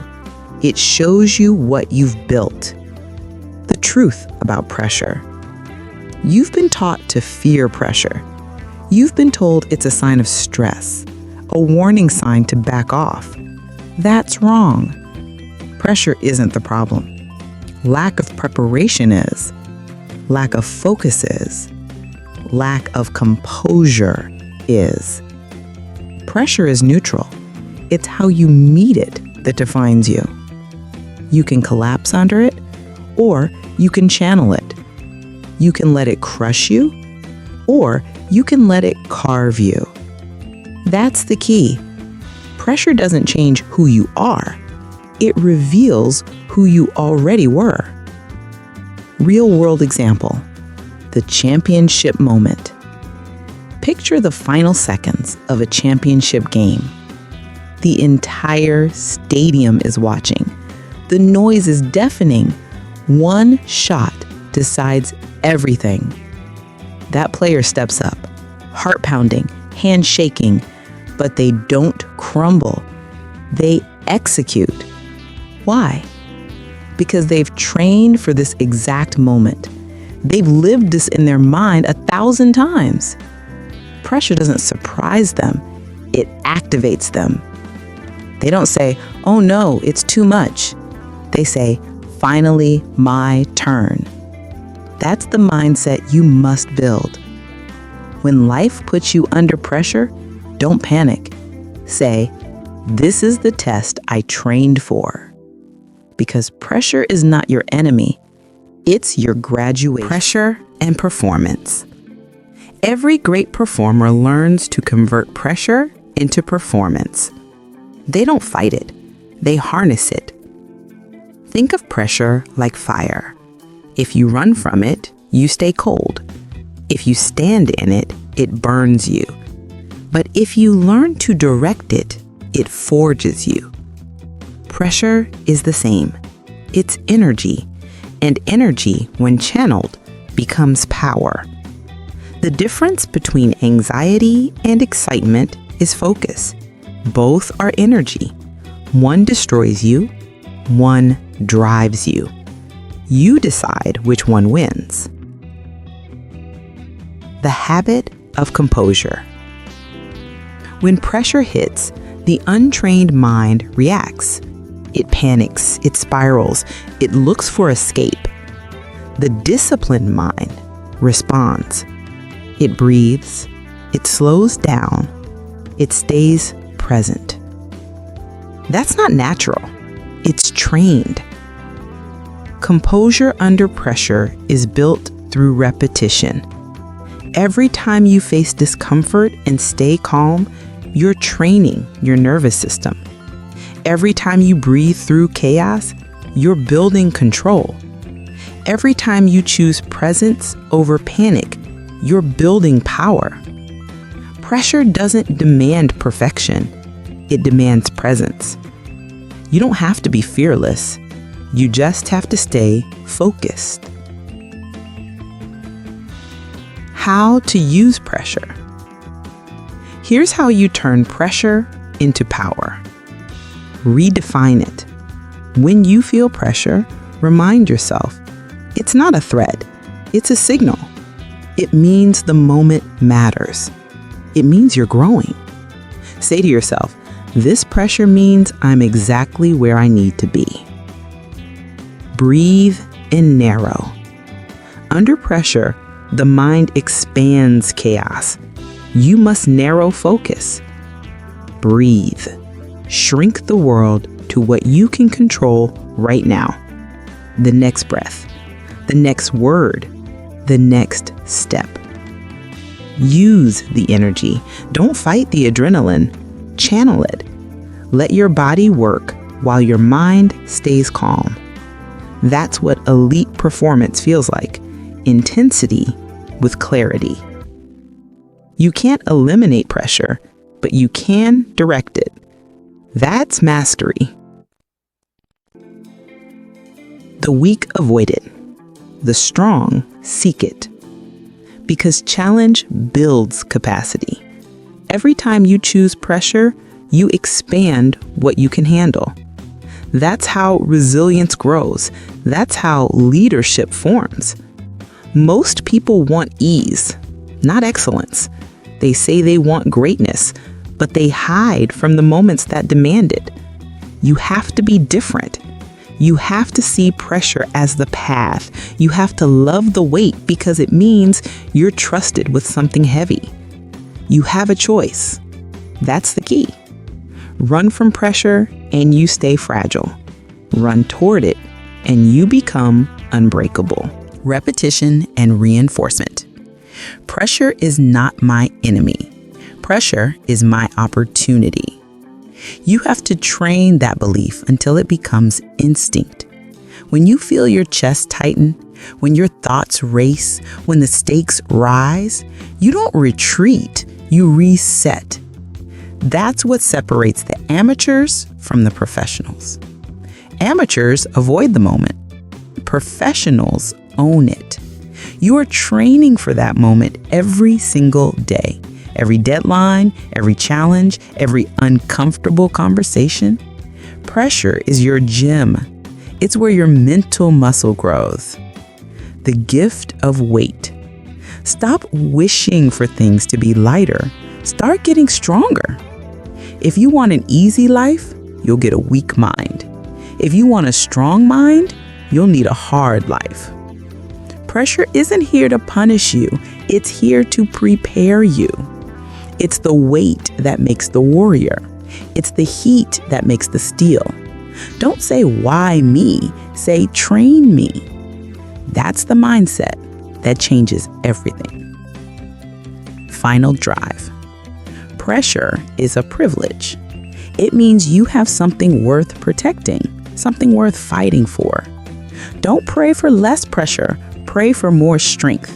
It shows you what you've built. The truth about pressure. You've been taught to fear pressure. You've been told it's a sign of stress, a warning sign to back off. That's wrong. Pressure isn't the problem. Lack of preparation is. Lack of focus is. Lack of composure is. Pressure is neutral. It's how you meet it that defines you. You can collapse under it, or you can channel it. You can let it crush you, or you can let it carve you. That's the key. Pressure doesn't change who you are. It reveals who you already were. Real-world example. The championship moment. Picture the final seconds of a championship game. The entire stadium is watching. The noise is deafening. One shot decides everything. That player steps up, heart pounding, hand shaking, but they don't crumble. They execute. Why? Because they've trained for this exact moment. They've lived this in their mind 1,000 times. Pressure doesn't surprise them. It activates them. They don't say, "Oh no, it's too much." They say, "Finally, my turn." That's the mindset you must build. When life puts you under pressure, don't panic. Say, "This is the test I trained for." Because pressure is not your enemy. It's your graduation. Pressure and performance. Every great performer learns to convert pressure into performance. They don't fight it. They harness it. Think of pressure like fire. If you run from it, you stay cold. If you stand in it, it burns you. But if you learn to direct it, it forges you. Pressure is the same. It's energy, and energy, when channeled, becomes power. The difference between anxiety and excitement is focus. Both are energy. One destroys you, one drives you. You decide which one wins. The habit of composure. When pressure hits, the untrained mind reacts. It panics, it spirals, it looks for escape. The disciplined mind responds. It breathes, it slows down, it stays present. That's not natural, it's trained. Composure under pressure is built through repetition. Every time you face discomfort and stay calm, you're training your nervous system. Every time you breathe through chaos, you're building control. Every time you choose presence over panic, you're building power. Pressure doesn't demand perfection, it demands presence. You don't have to be fearless, you just have to stay focused. How to use pressure. Here's how you turn pressure into power. Redefine it. When you feel pressure, remind yourself, it's not a threat, it's a signal. It means the moment matters. It means you're growing. Say to yourself, this pressure means I'm exactly where I need to be. Breathe and narrow. Under pressure, the mind expands chaos. You must narrow focus. Breathe. Shrink the world to what you can control right now. The next breath, the next word, the next step. Use the energy. Don't fight the adrenaline. Channel it. Let your body work while your mind stays calm. That's what elite performance feels like. Intensity with clarity. You can't eliminate pressure, but you can direct it. That's mastery. The weak avoid it. The strong seek it. Because challenge builds capacity. Every time you choose pressure, you expand what you can handle. That's how resilience grows. That's how leadership forms. Most people want ease, not excellence. They say they want greatness, but they hide from the moments that demand it. You have to be different. You have to see pressure as the path. You have to love the weight because it means you're trusted with something heavy. You have a choice. That's the key. Run from pressure and you stay fragile. Run toward it and you become unbreakable. Repetition and reinforcement. Pressure is not my enemy. Pressure is my opportunity. You have to train that belief until it becomes instinct. When you feel your chest tighten, when your thoughts race, when the stakes rise, you don't retreat, you reset. That's what separates the amateurs from the professionals. Amateurs avoid the moment. Professionals own it. You are training for that moment every single day. Every deadline, every challenge, every uncomfortable conversation. Pressure is your gym. It's where your mental muscle grows. The gift of weight. Stop wishing for things to be lighter. Start getting stronger. If you want an easy life, you'll get a weak mind. If you want a strong mind, you'll need a hard life. Pressure isn't here to punish you. It's here to prepare you. It's the weight that makes the warrior. It's the heat that makes the steel. Don't say, why me? Say, train me. That's the mindset that changes everything. Final drive. Pressure is a privilege. It means you have something worth protecting, something worth fighting for. Don't pray for less pressure. Pray for more strength.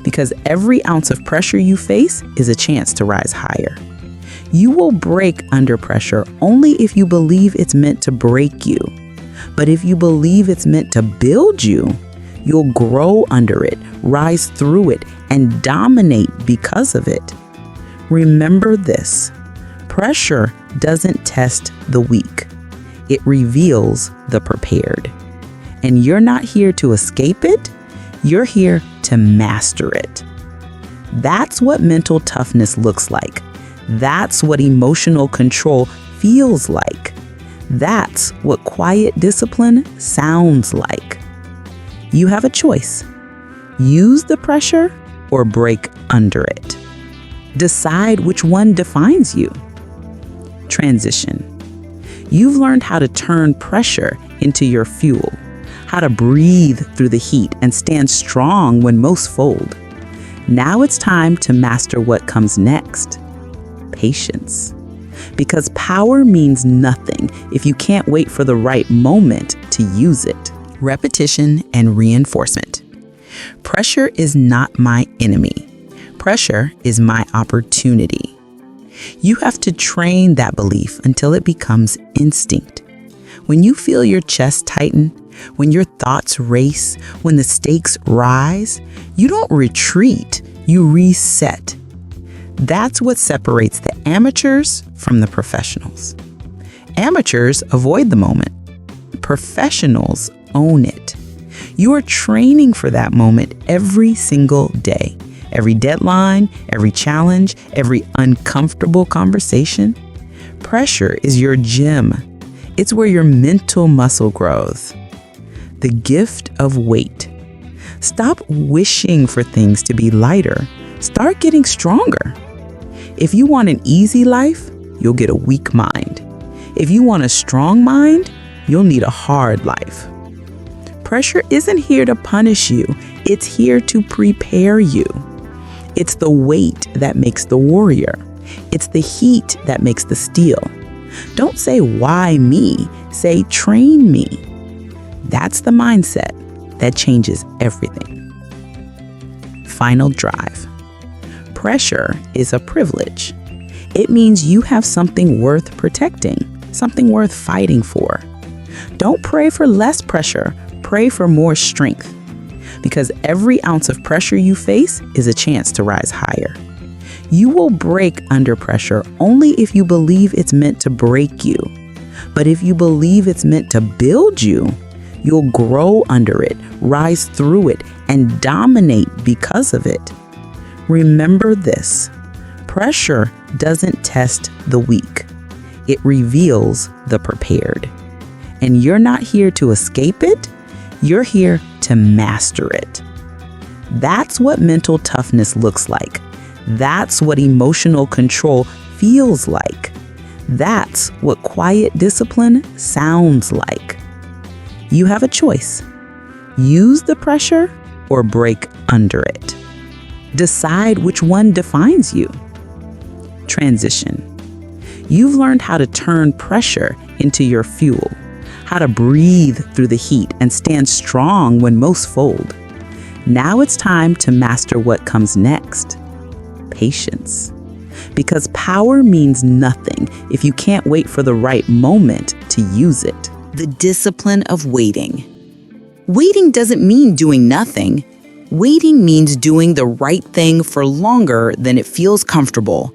Because every ounce of pressure you face is a chance to rise higher. You will break under pressure only if you believe it's meant to break you. But if you believe it's meant to build you, you'll grow under it, rise through it, and dominate because of it. Remember this: pressure doesn't test the weak. It reveals the prepared. And you're not here to escape it. You're here to master it. That's what mental toughness looks like. That's what emotional control feels like. That's what quiet discipline sounds like. You have a choice. Use the pressure or break under it. Decide which one defines you. Transition. You've learned how to turn pressure into your fuel, how to breathe through the heat and stand strong when most fold. Now it's time to master what comes next. Patience. Because power means nothing if you can't wait for the right moment to use it. Repetition and reinforcement. Pressure is not my enemy. Pressure is my opportunity. You have to train that belief until it becomes instinct. When you feel your chest tighten, when your thoughts race, when the stakes rise, you don't retreat, you reset. That's what separates the amateurs from the professionals. Amateurs avoid the moment. Professionals own it. You are training for that moment every single day. Every deadline, every challenge, every uncomfortable conversation. Pressure is your gym. It's where your mental muscle grows. The gift of weight. Stop wishing for things to be lighter. Start getting stronger. If you want an easy life, you'll get a weak mind. If you want a strong mind, you'll need a hard life. Pressure isn't here to punish you. It's here to prepare you. It's the weight that makes the warrior. It's the heat that makes the steel. Don't say, why me? Say, train me. That's the mindset that changes everything. Final drive. Pressure is a privilege. It means you have something worth protecting, something worth fighting for. Don't pray for less pressure, pray for more strength. Because every ounce of pressure you face is a chance to rise higher. You will break under pressure only if you believe it's meant to break you. But if you believe it's meant to build you, you'll grow under it, rise through it, and dominate because of it. Remember this: pressure doesn't test the weak. It reveals the prepared. And you're not here to escape it. You're here to master it. That's what mental toughness looks like. That's what emotional control feels like. That's what quiet discipline sounds like. You have a choice. Use the pressure or break under it. Decide which one defines you. Transition. You've learned how to turn pressure into your fuel, how to breathe through the heat and stand strong when most fold. Now it's time to master what comes next. Patience. Because power means nothing if you can't wait for the right moment to use it. The discipline of waiting. Waiting doesn't mean doing nothing. Waiting means doing the right thing for longer than it feels comfortable.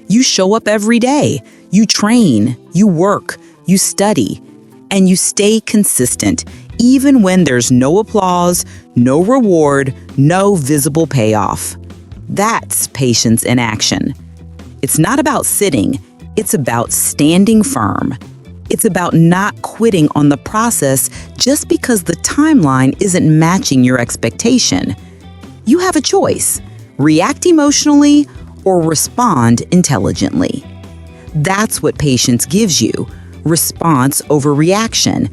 You show up every day. You train, you work, you study, and you stay consistent even when there's no applause, no reward, no visible payoff. That's patience in action. It's not about sitting, it's about standing firm. It's about not quitting on the process just because the timeline isn't matching your expectation. You have a choice: react emotionally or respond intelligently. That's what patience gives you: response over reaction,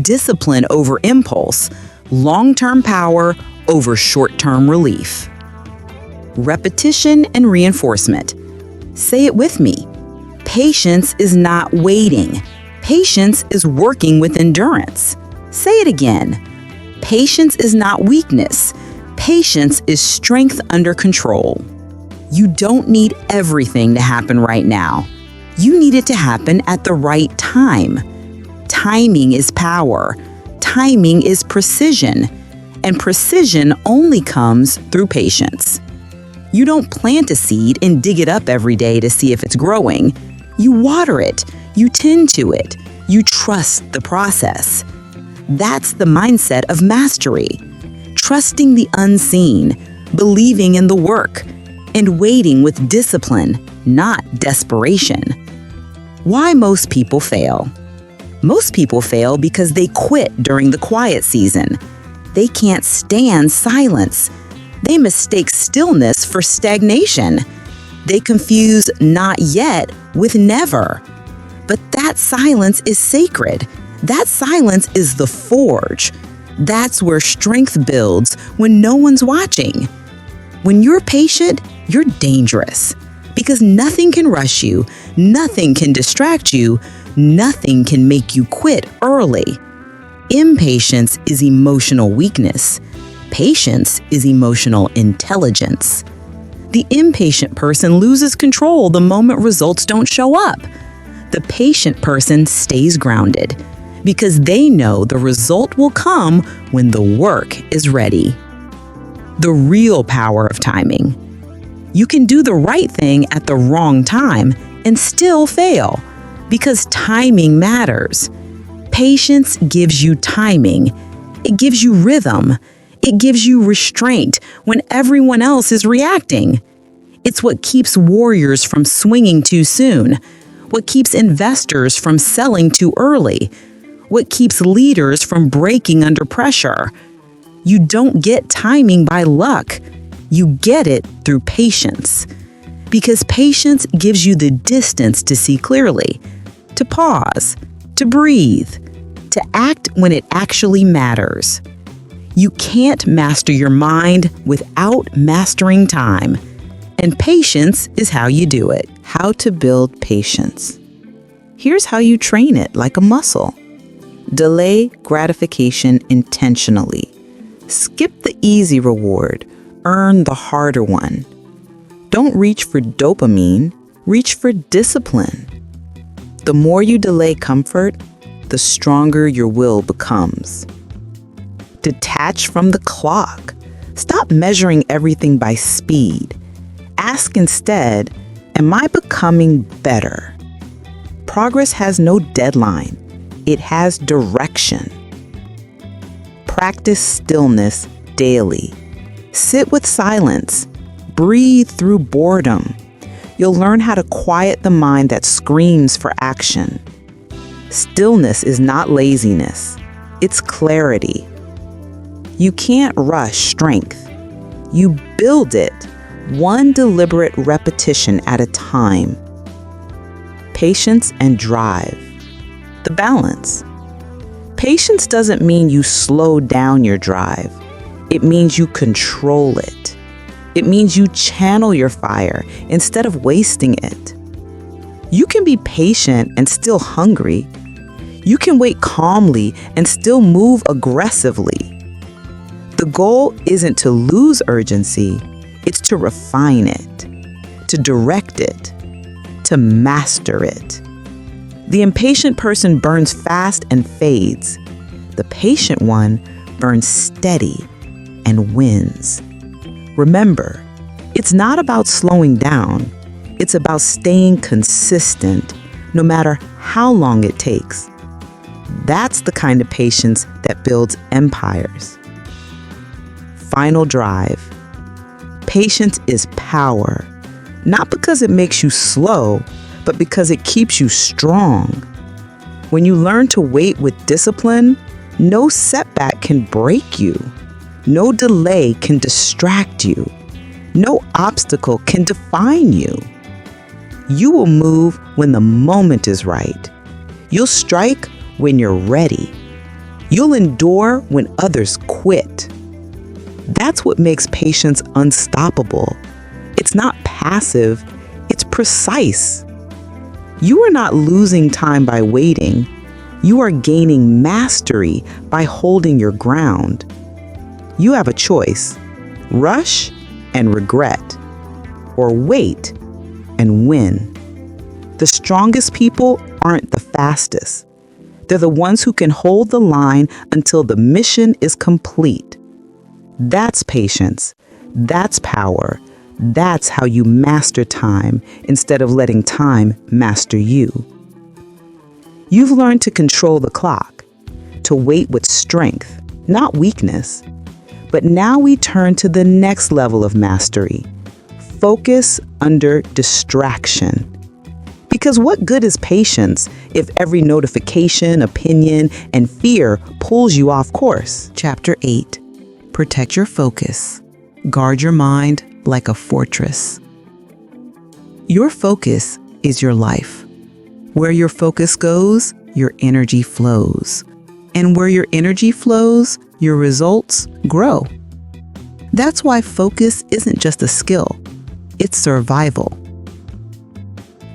discipline over impulse, long-term power over short-term relief. Repetition and reinforcement. Say it with me. Patience is not waiting. Patience is working with endurance. Say it again. Patience is not weakness. Patience is strength under control. You don't need everything to happen right now. You need it to happen at the right time. Timing is power. Timing is precision. And precision only comes through patience. You don't plant a seed and dig it up every day to see if it's growing. You water it. You tend to it. You trust the process. That's the mindset of mastery. Trusting the unseen, believing in the work, and waiting with discipline, not desperation. Why most people fail. Most people fail because they quit during the quiet season. They can't stand silence. They mistake stillness for stagnation. They confuse not yet with never. But that silence is sacred. That silence is the forge. That's where strength builds when no one's watching. When you're patient, you're dangerous because nothing can rush you, nothing can distract you, nothing can make you quit early. Impatience is emotional weakness. Patience is emotional intelligence. The impatient person loses control the moment results don't show up. The patient person stays grounded because they know the result will come when the work is ready. The real power of timing. You can do the right thing at the wrong time and still fail because timing matters. Patience gives you timing. It gives you rhythm. It gives you restraint when everyone else is reacting. It's what keeps warriors from swinging too soon, what keeps investors from selling too early, what keeps leaders from breaking under pressure. You don't get timing by luck. You get it through patience. Because patience gives you the distance to see clearly, to pause, to breathe, to act when it actually matters. You can't master your mind without mastering time. And patience is how you do it. How to build patience. Here's how you train it like a muscle. Delay gratification intentionally. Skip the easy reward. Earn the harder one. Don't reach for dopamine. Reach for discipline. The more you delay comfort, the stronger your will becomes. Detach from the clock. Stop measuring everything by speed. Ask instead, am I becoming better? Progress has no deadline. It has direction. Practice stillness daily. Sit with silence. Breathe through boredom. You'll learn how to quiet the mind that screams for action. Stillness is not laziness. It's clarity. You can't rush strength. You build it, one deliberate repetition at a time. Patience and drive. The balance. Patience doesn't mean you slow down your drive. It means you control it. It means you channel your fire instead of wasting it. You can be patient and still hungry. You can wait calmly and still move aggressively. The goal isn't to lose urgency, it's to refine it, to direct it, to master it. The impatient person burns fast and fades. The patient one burns steady and wins. Remember, it's not about slowing down. It's about staying consistent, no matter how long it takes. That's the kind of patience that builds empires. Final drive. Patience is power, not because it makes you slow, but because it keeps you strong. When you learn to wait with discipline, no setback can break you. No delay can distract you. No obstacle can define you. You will move when the moment is right. You'll strike when you're ready. You'll endure when others quit. That's what makes patience unstoppable. It's not passive, it's precise. You are not losing time by waiting. You are gaining mastery by holding your ground. You have a choice: rush and regret, or wait and win. The strongest people aren't the fastest. They're the ones who can hold the line until the mission is complete. That's patience. That's power. That's how you master time instead of letting time master you. You've learned to control the clock, to wait with strength, not weakness. But now we turn to the next level of mastery. Focus under distraction. Because what good is patience if every notification, opinion, and fear pulls you off course? Chapter 8. Protect your focus. Guard your mind like a fortress. Your focus is your life. Where your focus goes, your energy flows. And where your energy flows, your results grow. That's why focus isn't just a skill, it's survival.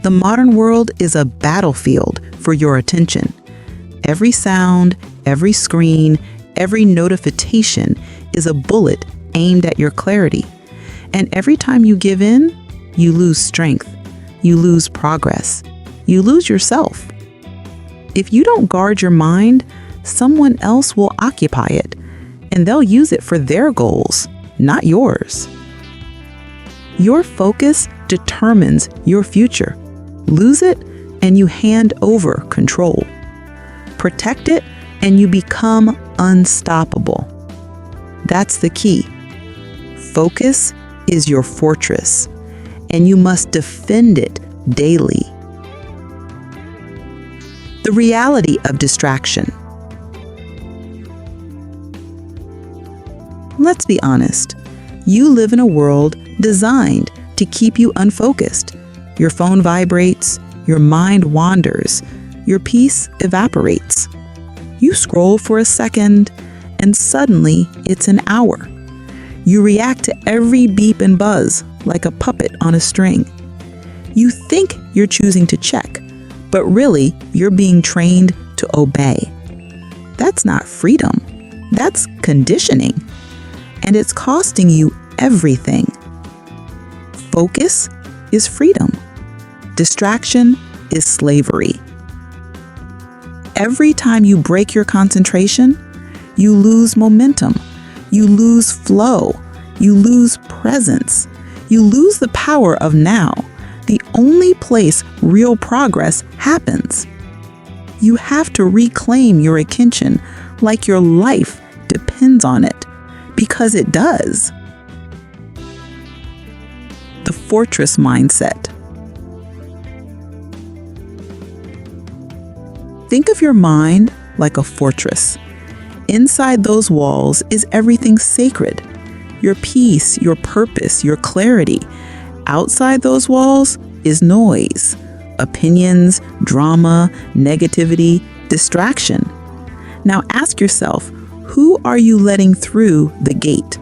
The modern world is a battlefield for your attention. Every sound, every screen, every notification is a bullet aimed at your clarity. And every time you give in, you lose strength, you lose progress, you lose yourself. If you don't guard your mind, someone else will occupy it, and they'll use it for their goals, not yours. Your focus determines your future. Lose it, and you hand over control. Protect it, and you become unstoppable. That's the key. Focus is your fortress, and you must defend it daily. The reality of distraction. Let's be honest. You live in a world designed to keep you unfocused. Your phone vibrates, your mind wanders, your peace evaporates. You scroll for a second, and suddenly it's an hour. You react to every beep and buzz like a puppet on a string. You think you're choosing to check, but really you're being trained to obey. That's not freedom, that's conditioning, and it's costing you everything. Focus is freedom. Distraction is slavery. Every time you break your concentration, you lose momentum, you lose flow, you lose presence, you lose the power of now, the only place real progress happens. You have to reclaim your attention like your life depends on it, because it does. The fortress mindset. Think of your mind like a fortress. Inside those walls is everything sacred. Your peace, your purpose, your clarity. Outside those walls is noise, opinions, drama, negativity, distraction. Now ask yourself, who are you letting through the gate?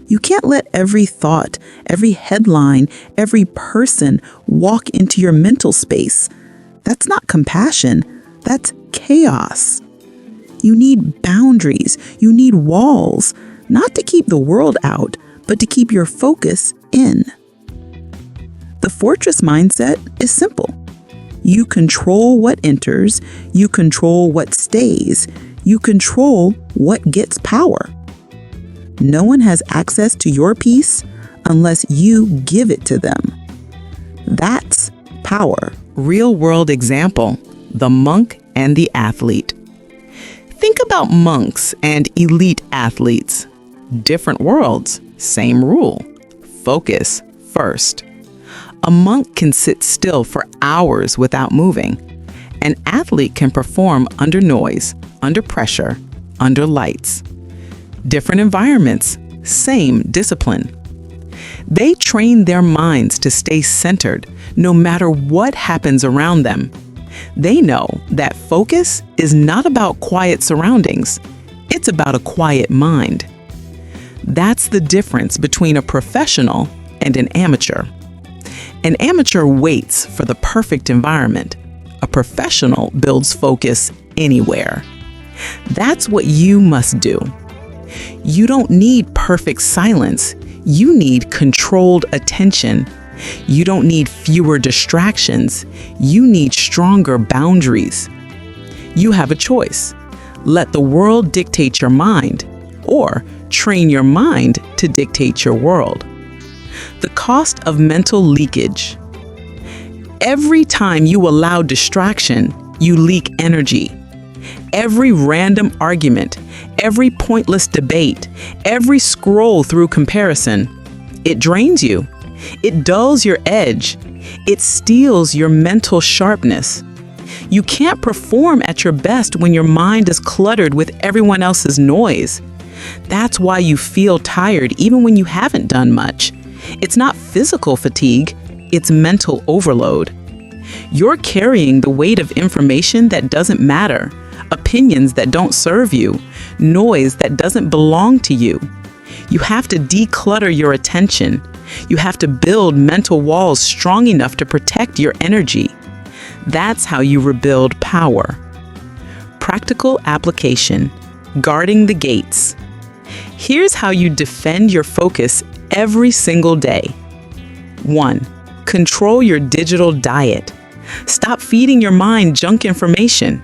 You can't let every thought, every headline, every person walk into your mental space. That's not compassion. That's chaos. You need boundaries. You need walls, not to keep the world out, but to keep your focus in. The fortress mindset is simple. You control what enters. You control what stays. You control what gets power. No one has access to your peace unless you give it to them. That's power. Real-world example, the monk and the athlete. Think about monks and elite athletes. Different worlds, same rule. Focus first. A monk can sit still for hours without moving. An athlete can perform under noise, under pressure, under lights. Different environments, same discipline. They train their minds to stay centered no matter what happens around them. They know that focus is not about quiet surroundings. It's about a quiet mind. That's the difference between a professional and an amateur. An amateur waits for the perfect environment. A professional builds focus anywhere. That's what you must do. You don't need perfect silence. You need controlled attention. You don't need fewer distractions. You need stronger boundaries. You have a choice. Let the world dictate your mind, or train your mind to dictate your world. The cost of mental leakage. Every time you allow distraction, you leak energy. Every random argument, every pointless debate, every scroll through comparison, it drains you. It dulls your edge. It steals your mental sharpness. You can't perform at your best when your mind is cluttered with everyone else's noise. That's why you feel tired even when you haven't done much. It's not physical fatigue, it's mental overload. You're carrying the weight of information that doesn't matter, opinions that don't serve you, noise that doesn't belong to you. You have to declutter your attention. You have to build mental walls strong enough to protect your energy. That's how you rebuild power. Practical application: guarding the gates. Here's how you defend your focus every single day. 1. Control your digital diet. Stop feeding your mind junk information.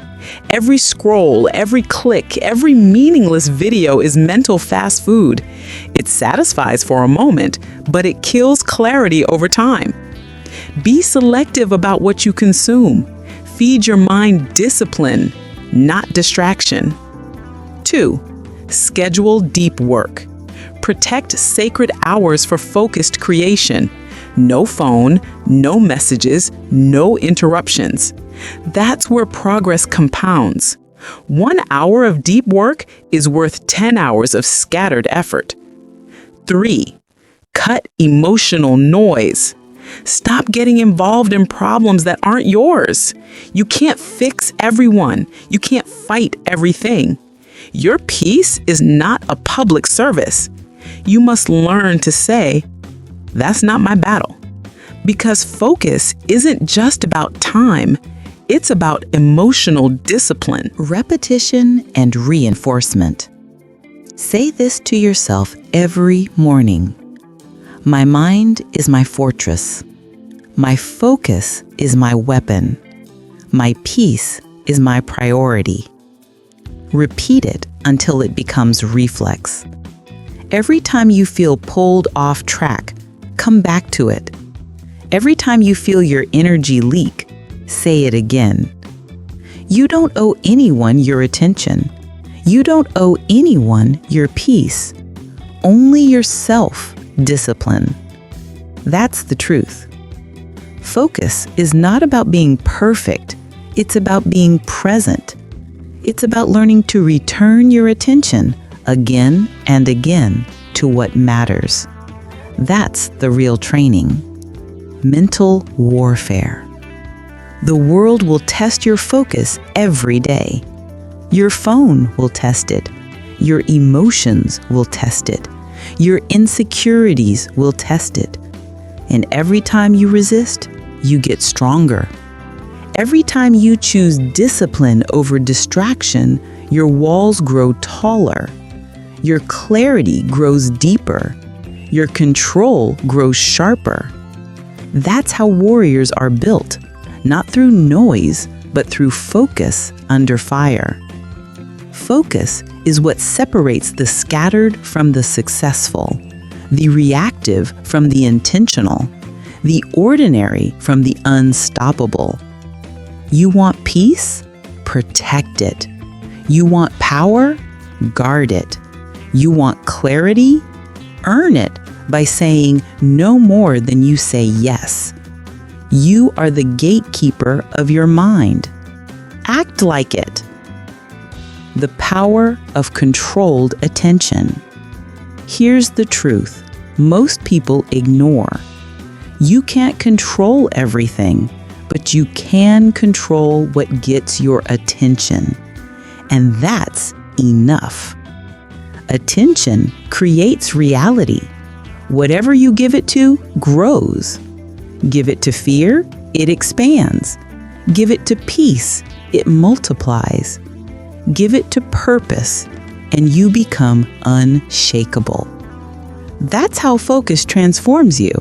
Every scroll, every click, every meaningless video is mental fast food. It satisfies for a moment, but it kills clarity over time. Be selective about what you consume. Feed your mind discipline, not distraction. 2. Schedule deep work. Protect sacred hours for focused creation. No phone, no messages, no interruptions. That's where progress compounds. 1 hour of deep work is worth 10 hours of scattered effort. 3. Cut emotional noise. Stop getting involved in problems that aren't yours. You can't fix everyone. You can't fight everything. Your peace is not a public service. You must learn to say, "That's not my battle." Because focus isn't just about time. It's about emotional discipline. Repetition and reinforcement. Say this to yourself every morning. My mind is my fortress. My focus is my weapon. My peace is my priority. Repeat it until it becomes reflex. Every time you feel pulled off track, come back to it. Every time you feel your energy leak, say it again. You don't owe anyone your attention. You don't owe anyone your peace. Only yourself discipline. That's the truth. Focus is not about being perfect. It's about being present. It's about learning to return your attention again and again to what matters. That's the real training. Mental warfare. The world will test your focus every day. Your phone will test it. Your emotions will test it. Your insecurities will test it. And every time you resist, you get stronger. Every time you choose discipline over distraction, your walls grow taller. Your clarity grows deeper. Your control grows sharper. That's how warriors are built, not through noise, but through focus under fire. Focus is what separates the scattered from the successful, the reactive from the intentional, the ordinary from the unstoppable. You want peace? Protect it. You want power? Guard it. You want clarity? Earn it by saying no more than you say yes. You are the gatekeeper of your mind. Act like it. The power of controlled attention. Here's the truth most people ignore. You can't control everything, but you can control what gets your attention. And that's enough. Attention creates reality. Whatever you give it to grows. Give it to fear, it expands. Give it to peace, it multiplies. Give it to purpose, and you become unshakable. That's how focus transforms you.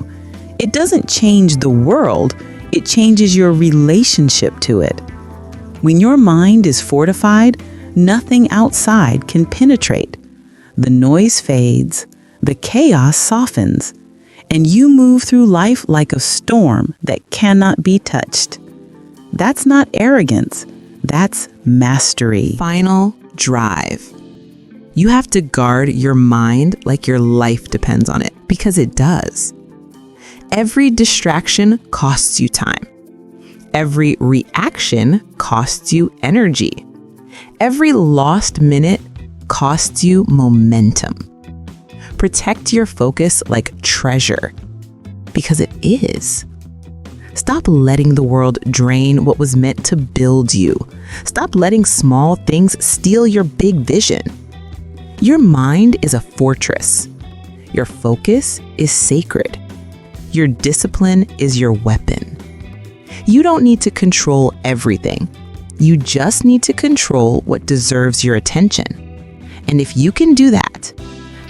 It doesn't change the world, it changes your relationship to it. When your mind is fortified, nothing outside can penetrate. The noise fades, the chaos softens, and you move through life like a storm that cannot be touched. That's not arrogance, that's mastery. Final drive. You have to guard your mind like your life depends on it, because it does. Every distraction costs you time. Every reaction costs you energy. Every lost minute costs you momentum. Protect your focus like treasure, because it is. Stop letting the world drain what was meant to build you. Stop letting small things steal your big vision. Your mind is a fortress. Your focus is sacred. Your discipline is your weapon. You don't need to control everything. You just need to control what deserves your attention. And if you can do that,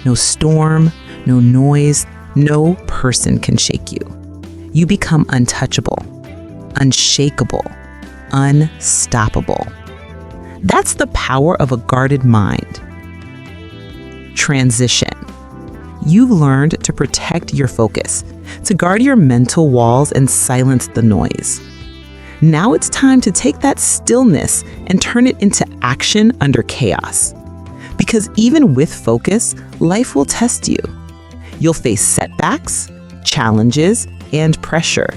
no storm, no noise, no person can shake you. You become untouchable, unshakable, unstoppable. That's the power of a guarded mind. Transition. You've learned to protect your focus, to guard your mental walls and silence the noise. Now it's time to take that stillness and turn it into action under chaos. Because even with focus, life will test you. You'll face setbacks, challenges, and pressure.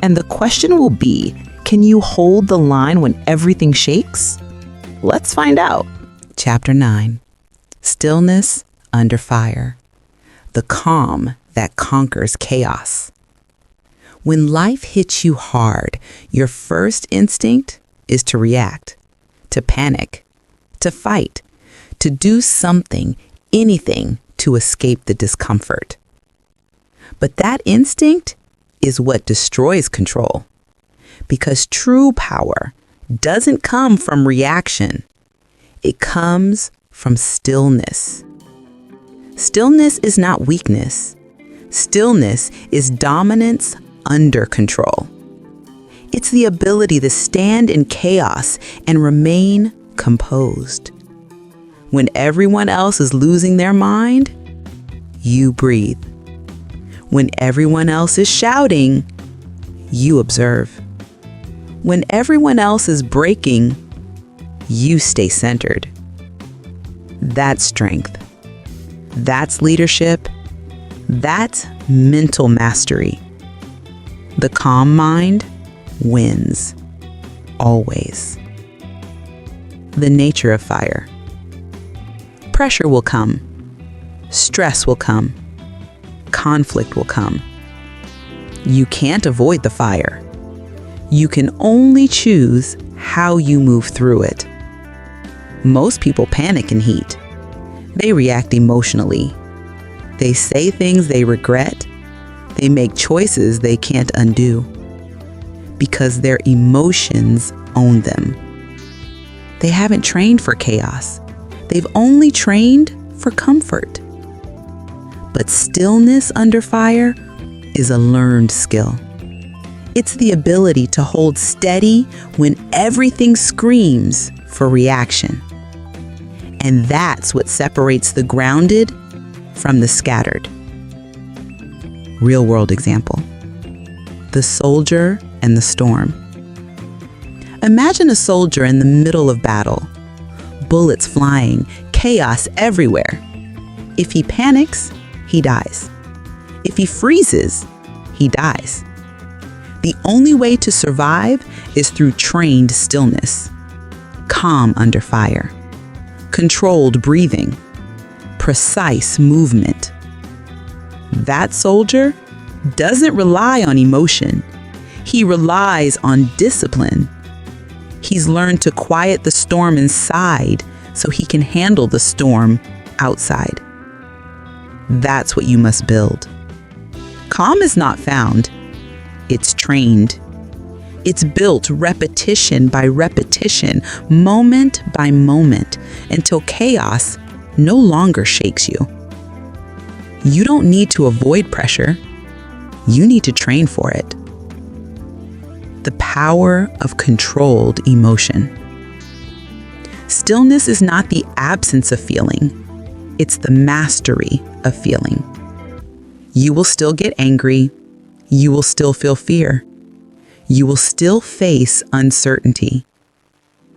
And the question will be, can you hold the line when everything shakes? Let's find out. Chapter 9. Stillness under fire. The calm that conquers chaos. When life hits you hard, your first instinct is to react, to panic, to fight, to do something, anything to escape the discomfort. But that instinct is what destroys control, because true power doesn't come from reaction. It comes from stillness. Stillness is not weakness. Stillness is dominance under control. It's the ability to stand in chaos and remain composed. When everyone else is losing their mind, you breathe. When everyone else is shouting, you observe. When everyone else is breaking, you stay centered. That's strength. That's leadership. That's mental mastery. The calm mind wins. Always. The nature of fire. Pressure will come. Stress will come. Conflict will come. You can't avoid the fire. You can only choose how you move through it. Most people panic in heat. They react emotionally. They say things they regret. They make choices they can't undo because their emotions own them. They haven't trained for chaos. They've only trained for comfort. But stillness under fire is a learned skill. It's the ability to hold steady when everything screams for reaction. And that's what separates the grounded from the scattered. Real world example. The soldier and the storm. Imagine a soldier in the middle of battle. Bullets flying, chaos everywhere. If he panics, he dies. If he freezes, he dies. The only way to survive is through trained stillness, calm under fire, controlled breathing, precise movement. That soldier doesn't rely on emotion. He relies on discipline. He's learned to quiet the storm inside so he can handle the storm outside. That's what you must build. Calm is not found. It's trained. It's built repetition by repetition, moment by moment, until chaos no longer shakes you. You don't need to avoid pressure. You need to train for it. The power of controlled emotion. Stillness is not the absence of feeling. It's the mastery of feeling. You will still get angry. You will still feel fear. You will still face uncertainty.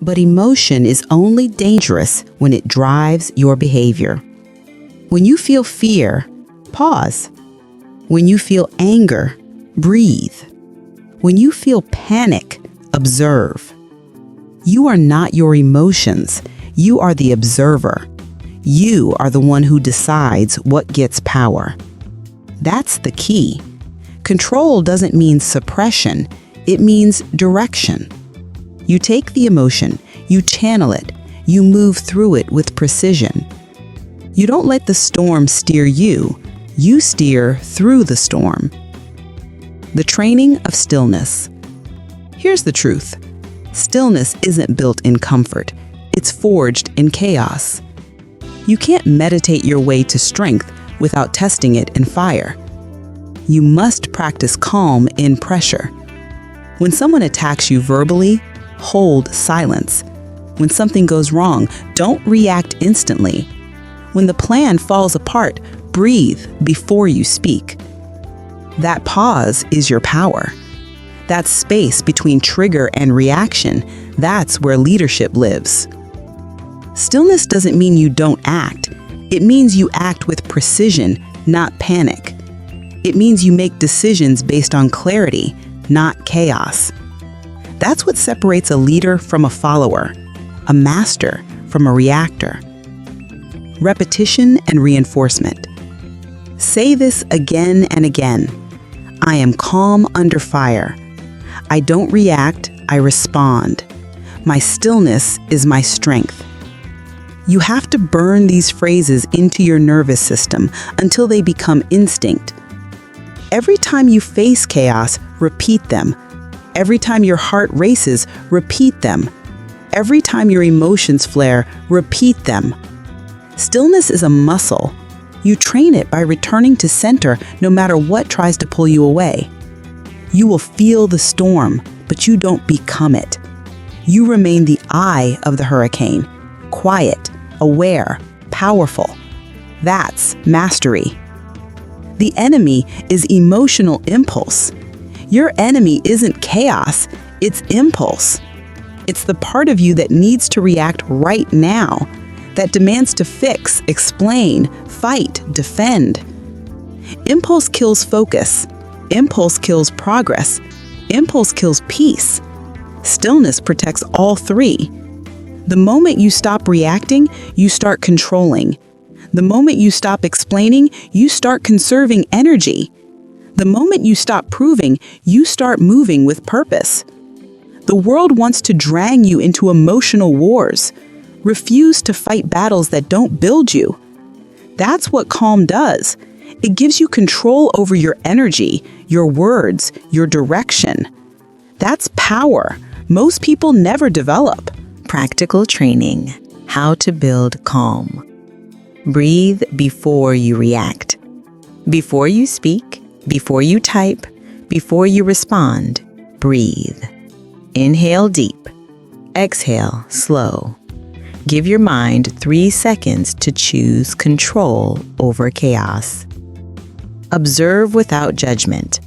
But emotion is only dangerous when it drives your behavior. When you feel fear, pause. When you feel anger, Breathe. When you feel panic, observe. You are not your emotions. You are the observer. You are the one who decides what gets power. That's the key. Control doesn't mean suppression. It means direction. You take the emotion, you channel it, you move through it with precision. You don't let the storm steer you. You steer through the storm. The training of stillness. Here's the truth. Stillness isn't built in comfort. It's forged in chaos. You can't meditate your way to strength without testing it in fire. You must practice calm in pressure. When someone attacks you verbally, hold silence. When something goes wrong, don't react instantly. When the plan falls apart, breathe before you speak. That pause is your power. That space between trigger and reaction, that's where leadership lives. Stillness doesn't mean you don't act. It means you act with precision, not panic. It means you make decisions based on clarity, not chaos. That's what separates a leader from a follower, a master from a reactor. Repetition and reinforcement. Say this again and again. I am calm under fire. I don't react, I respond. My stillness is my strength. You have to burn these phrases into your nervous system until they become instinct. Every time you face chaos, repeat them. Every time your heart races, repeat them. Every time your emotions flare, repeat them. Stillness is a muscle. You train it by returning to center no matter what tries to pull you away. You will feel the storm, but you don't become it. You remain the eye of the hurricane, quiet, aware, powerful. That's mastery. The enemy is emotional impulse. Your enemy isn't chaos, it's impulse. It's the part of you that needs to react right now, that demands to fix, explain, fight, defend. Impulse kills focus. Impulse kills progress. Impulse kills peace. Stillness protects all three. The moment you stop reacting, you start controlling. The moment you stop explaining, you start conserving energy. The moment you stop proving, you start moving with purpose. The world wants to drag you into emotional wars. Refuse to fight battles that don't build you. That's what calm does. It gives you control over your energy, your words, your direction. That's power most people never develop. Practical training. How to build calm. Breathe before you react. Before you speak, before you type, before you respond, breathe. Inhale deep. Exhale slow. Give your mind 3 seconds to choose control over chaos. Observe without judgment.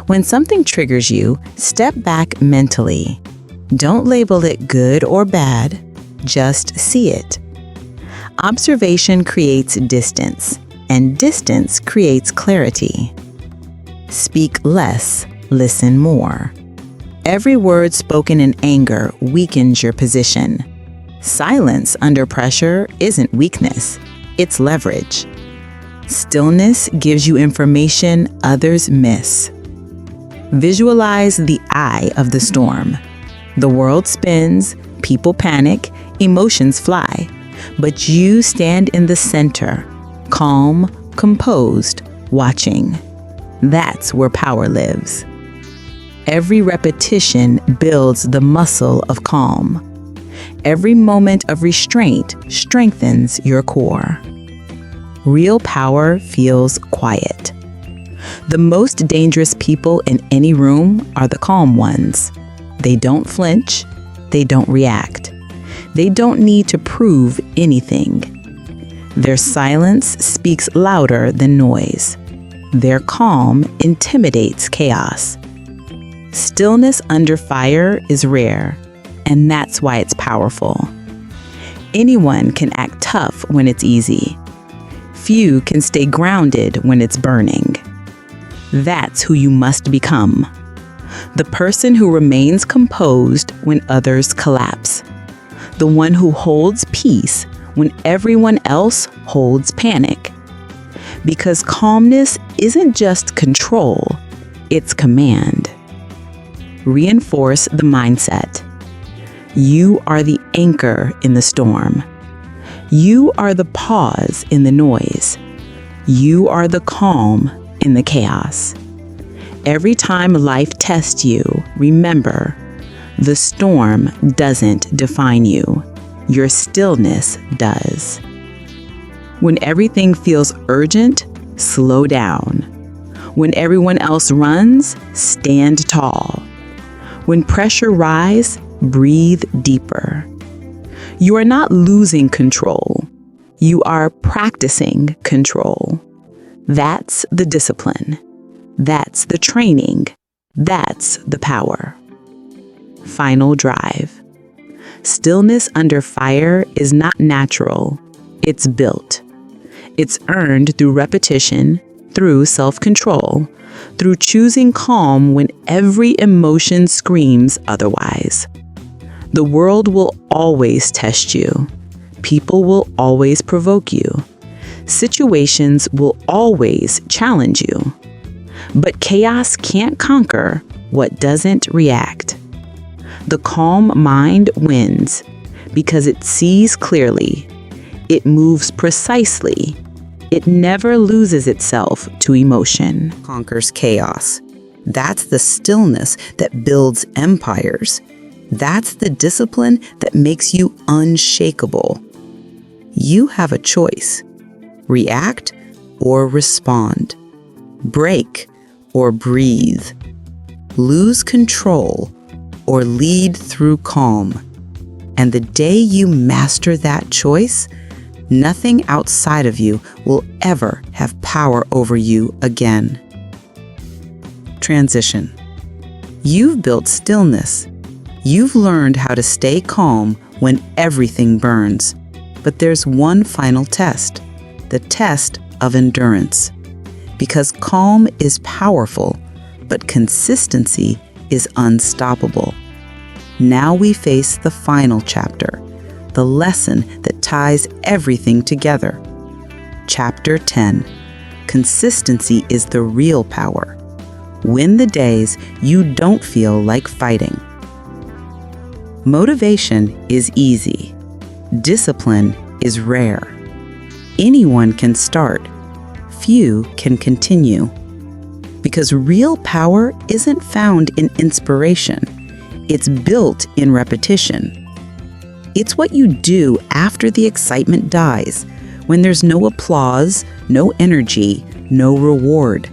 When something triggers you, step back mentally. Don't label it good or bad, just see it. Observation creates distance, and distance creates clarity. Speak less, listen more. Every word spoken in anger weakens your position. Silence under pressure isn't weakness, it's leverage. Stillness gives you information others miss. Visualize the eye of the storm. The world spins, people panic, emotions fly, but you stand in the center, calm, composed, watching. That's where power lives. Every repetition builds the muscle of calm. Every moment of restraint strengthens your core. Real power feels quiet. The most dangerous people in any room are the calm ones. They don't flinch. They don't react. They don't need to prove anything. Their silence speaks louder than noise. Their calm intimidates chaos. Stillness under fire is rare, and that's why it's powerful. Anyone can act tough when it's easy. Few can stay grounded when it's burning. That's who you must become. The person who remains composed when others collapse. The one who holds peace when everyone else holds panic. Because calmness isn't just control, it's command. Reinforce the mindset. You are the anchor in the storm. You are the pause in the noise. You are the calm in the chaos. Every time life tests you, remember, the storm doesn't define you. Your stillness does. When everything feels urgent, slow down. When everyone else runs, stand tall. When pressure rises, breathe deeper. You are not losing control. You are practicing control. That's the discipline. That's the training. That's the power. Final drive. Stillness under fire is not natural. It's built. It's earned through repetition, through self-control, through choosing calm when every emotion screams otherwise. The world will always test you. People will always provoke you. Situations will always challenge you. But chaos can't conquer what doesn't react. The calm mind wins because it sees clearly. It moves precisely. It never loses itself to emotion. Conquers chaos. That's the stillness that builds empires. That's the discipline that makes you unshakable. You have a choice. React or respond. Break or breathe. Lose control or lead through calm. And the day you master that choice, nothing outside of you will ever have power over you again. Transition. You've built stillness. You've learned how to stay calm when everything burns. But there's one final test, the test of endurance. Because calm is powerful, but consistency is unstoppable. Now we face the final chapter, the lesson that ties everything together. Chapter 10. Consistency is the real power. Win the days you don't feel like fighting. Motivation is easy. Discipline is rare. Anyone can start. Few can continue. Because real power isn't found in inspiration. It's built in repetition. It's what you do after the excitement dies, when there's no applause, no energy, no reward.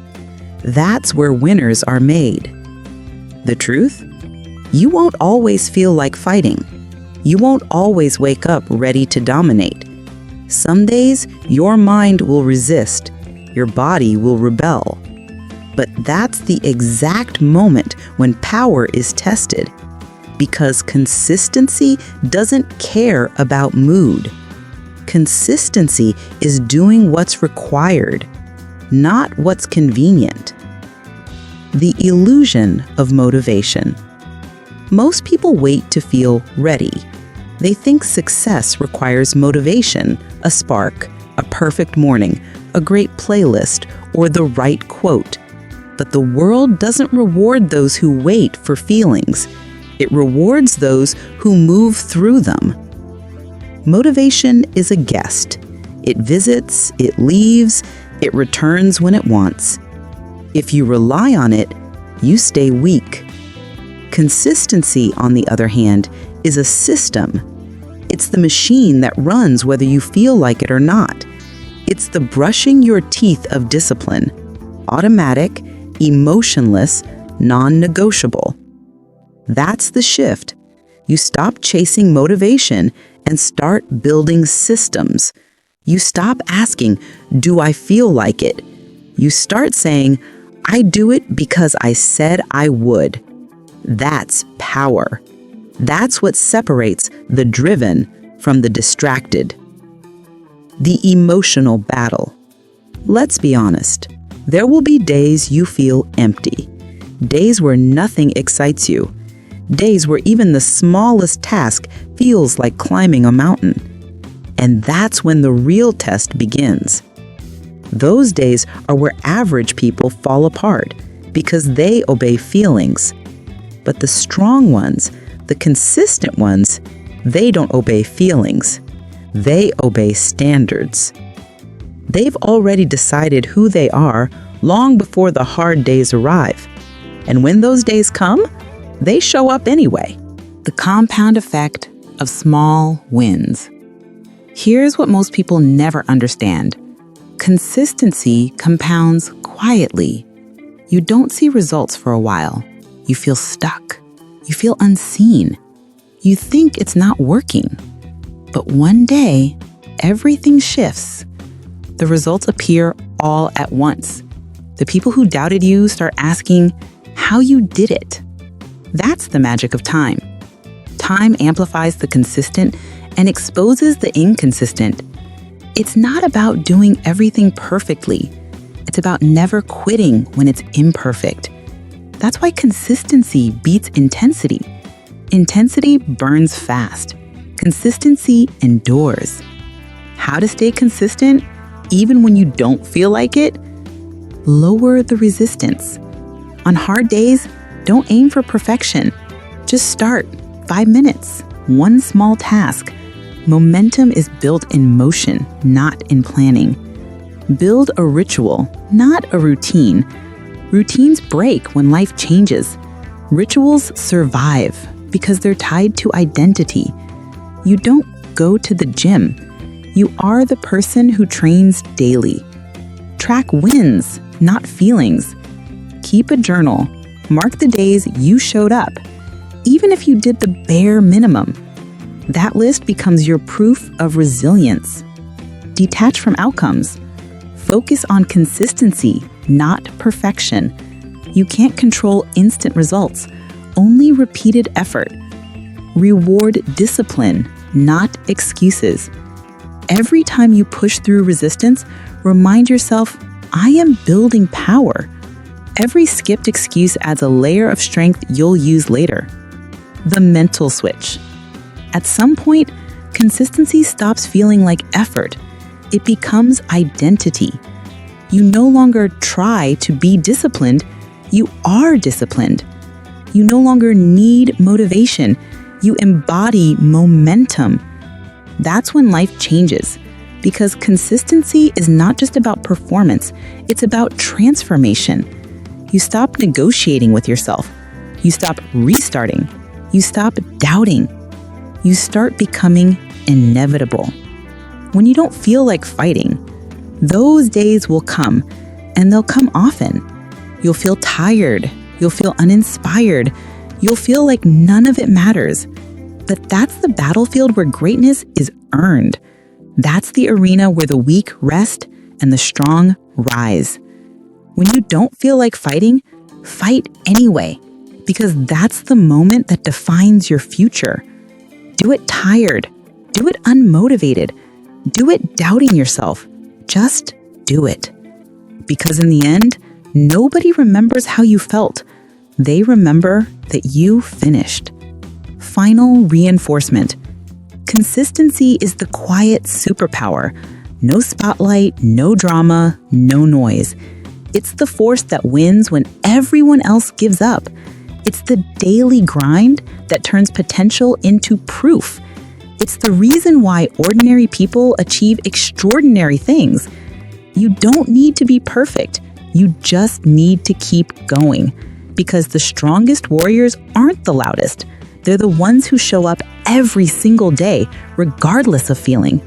That's where winners are made. The truth? You won't always feel like fighting. You won't always wake up ready to dominate. Some days, your mind will resist. Your body will rebel. But that's the exact moment when power is tested. Because consistency doesn't care about mood. Consistency is doing what's required, not what's convenient. The illusion of motivation. Most people wait to feel ready. They think success requires motivation, a spark, a perfect morning, a great playlist, or the right quote. But the world doesn't reward those who wait for feelings. It rewards those who move through them. Motivation is a guest. It visits, it leaves, it returns when it wants. If you rely on it, you stay weak. Consistency, on the other hand, is a system. It's the machine that runs whether you feel like it or not. It's the brushing your teeth of discipline. Automatic, emotionless, non-negotiable. That's the shift. You stop chasing motivation and start building systems. You stop asking, do I feel like it? You start saying, I do it because I said I would. That's power. That's what separates the driven from the distracted. The emotional battle. Let's be honest. There will be days you feel empty, days where nothing excites you, days where even the smallest task feels like climbing a mountain. And that's when the real test begins. Those days are where average people fall apart because they obey feelings. But the strong ones, the consistent ones, they don't obey feelings. They obey standards. They've already decided who they are long before the hard days arrive. And when those days come, they show up anyway. The compound effect of small wins. Here's what most people never understand. Consistency compounds quietly. You don't see results for a while. You feel stuck. You feel unseen. You think it's not working. But one day, everything shifts. The results appear all at once. The people who doubted you start asking how you did it. That's the magic of time. Time amplifies the consistent and exposes the inconsistent. It's not about doing everything perfectly. It's about never quitting when it's imperfect. That's why consistency beats intensity. Intensity burns fast. Consistency endures. How to stay consistent even when you don't feel like it? Lower the resistance. On hard days, don't aim for perfection. Just start. 5 minutes. One small task. Momentum is built in motion, not in planning. Build a ritual, not a routine. Routines break when life changes. Rituals survive because they're tied to identity. You don't go to the gym. You are the person who trains daily. Track wins, not feelings. Keep a journal. Mark the days you showed up, even if you did the bare minimum. That list becomes your proof of resilience. Detach from outcomes. Focus on consistency, not perfection. You can't control instant results, only repeated effort. Reward discipline, not excuses. Every time you push through resistance, remind yourself, I am building power. Every skipped excuse adds a layer of strength you'll use later. The mental switch. At some point, consistency stops feeling like effort. It becomes identity. You no longer try to be disciplined, you are disciplined. You no longer need motivation, you embody momentum. That's when life changes, because consistency is not just about performance, it's about transformation. You stop negotiating with yourself. You stop restarting. You stop doubting. You start becoming inevitable. When you don't feel like fighting, those days will come, and they'll come often. You'll feel tired. You'll feel uninspired. You'll feel like none of it matters. But that's the battlefield where greatness is earned. That's the arena where the weak rest and the strong rise. When you don't feel like fighting, fight anyway, because that's the moment that defines your future. Do it tired. Do it unmotivated. Do it doubting yourself. Just do it. Because in the end, nobody remembers how you felt. They remember that you finished. Final reinforcement. Consistency is the quiet superpower. No spotlight, no drama, no noise. It's the force that wins when everyone else gives up. It's the daily grind that turns potential into proof. It's the reason why ordinary people achieve extraordinary things. You don't need to be perfect. You just need to keep going. Because the strongest warriors aren't the loudest. They're the ones who show up every single day, regardless of feeling.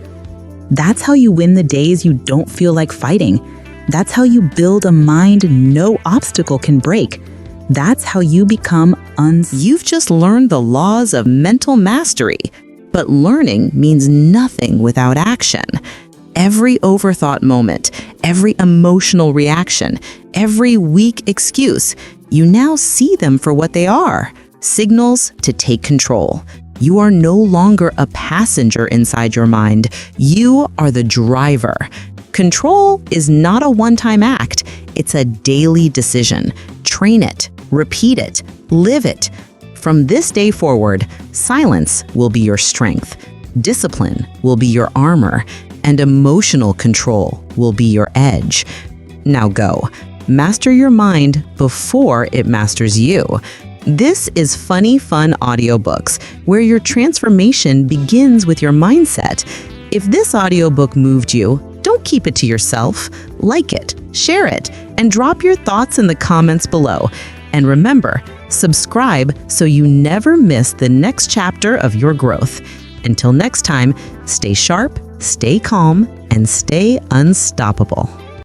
That's how you win the days you don't feel like fighting. That's how you build a mind no obstacle can break. That's how you become You've just learned the laws of mental mastery, but learning means nothing without action. Every overthought moment, every emotional reaction, every weak excuse, you now see them for what they are, signals to take control. You are no longer a passenger inside your mind. You are the driver. Control is not a one-time act. It's a daily decision. Train it, repeat it, live it. From this day forward, silence will be your strength, discipline will be your armor, and emotional control will be your edge. Now go. Master your mind before it masters you. This is Funny Fun Audiobooks, where your transformation begins with your mindset. If this audiobook moved you, don't keep it to yourself. Like it, share it, and drop your thoughts in the comments below. And remember, subscribe so you never miss the next chapter of your growth. Until next time, stay sharp, stay calm, and stay unstoppable.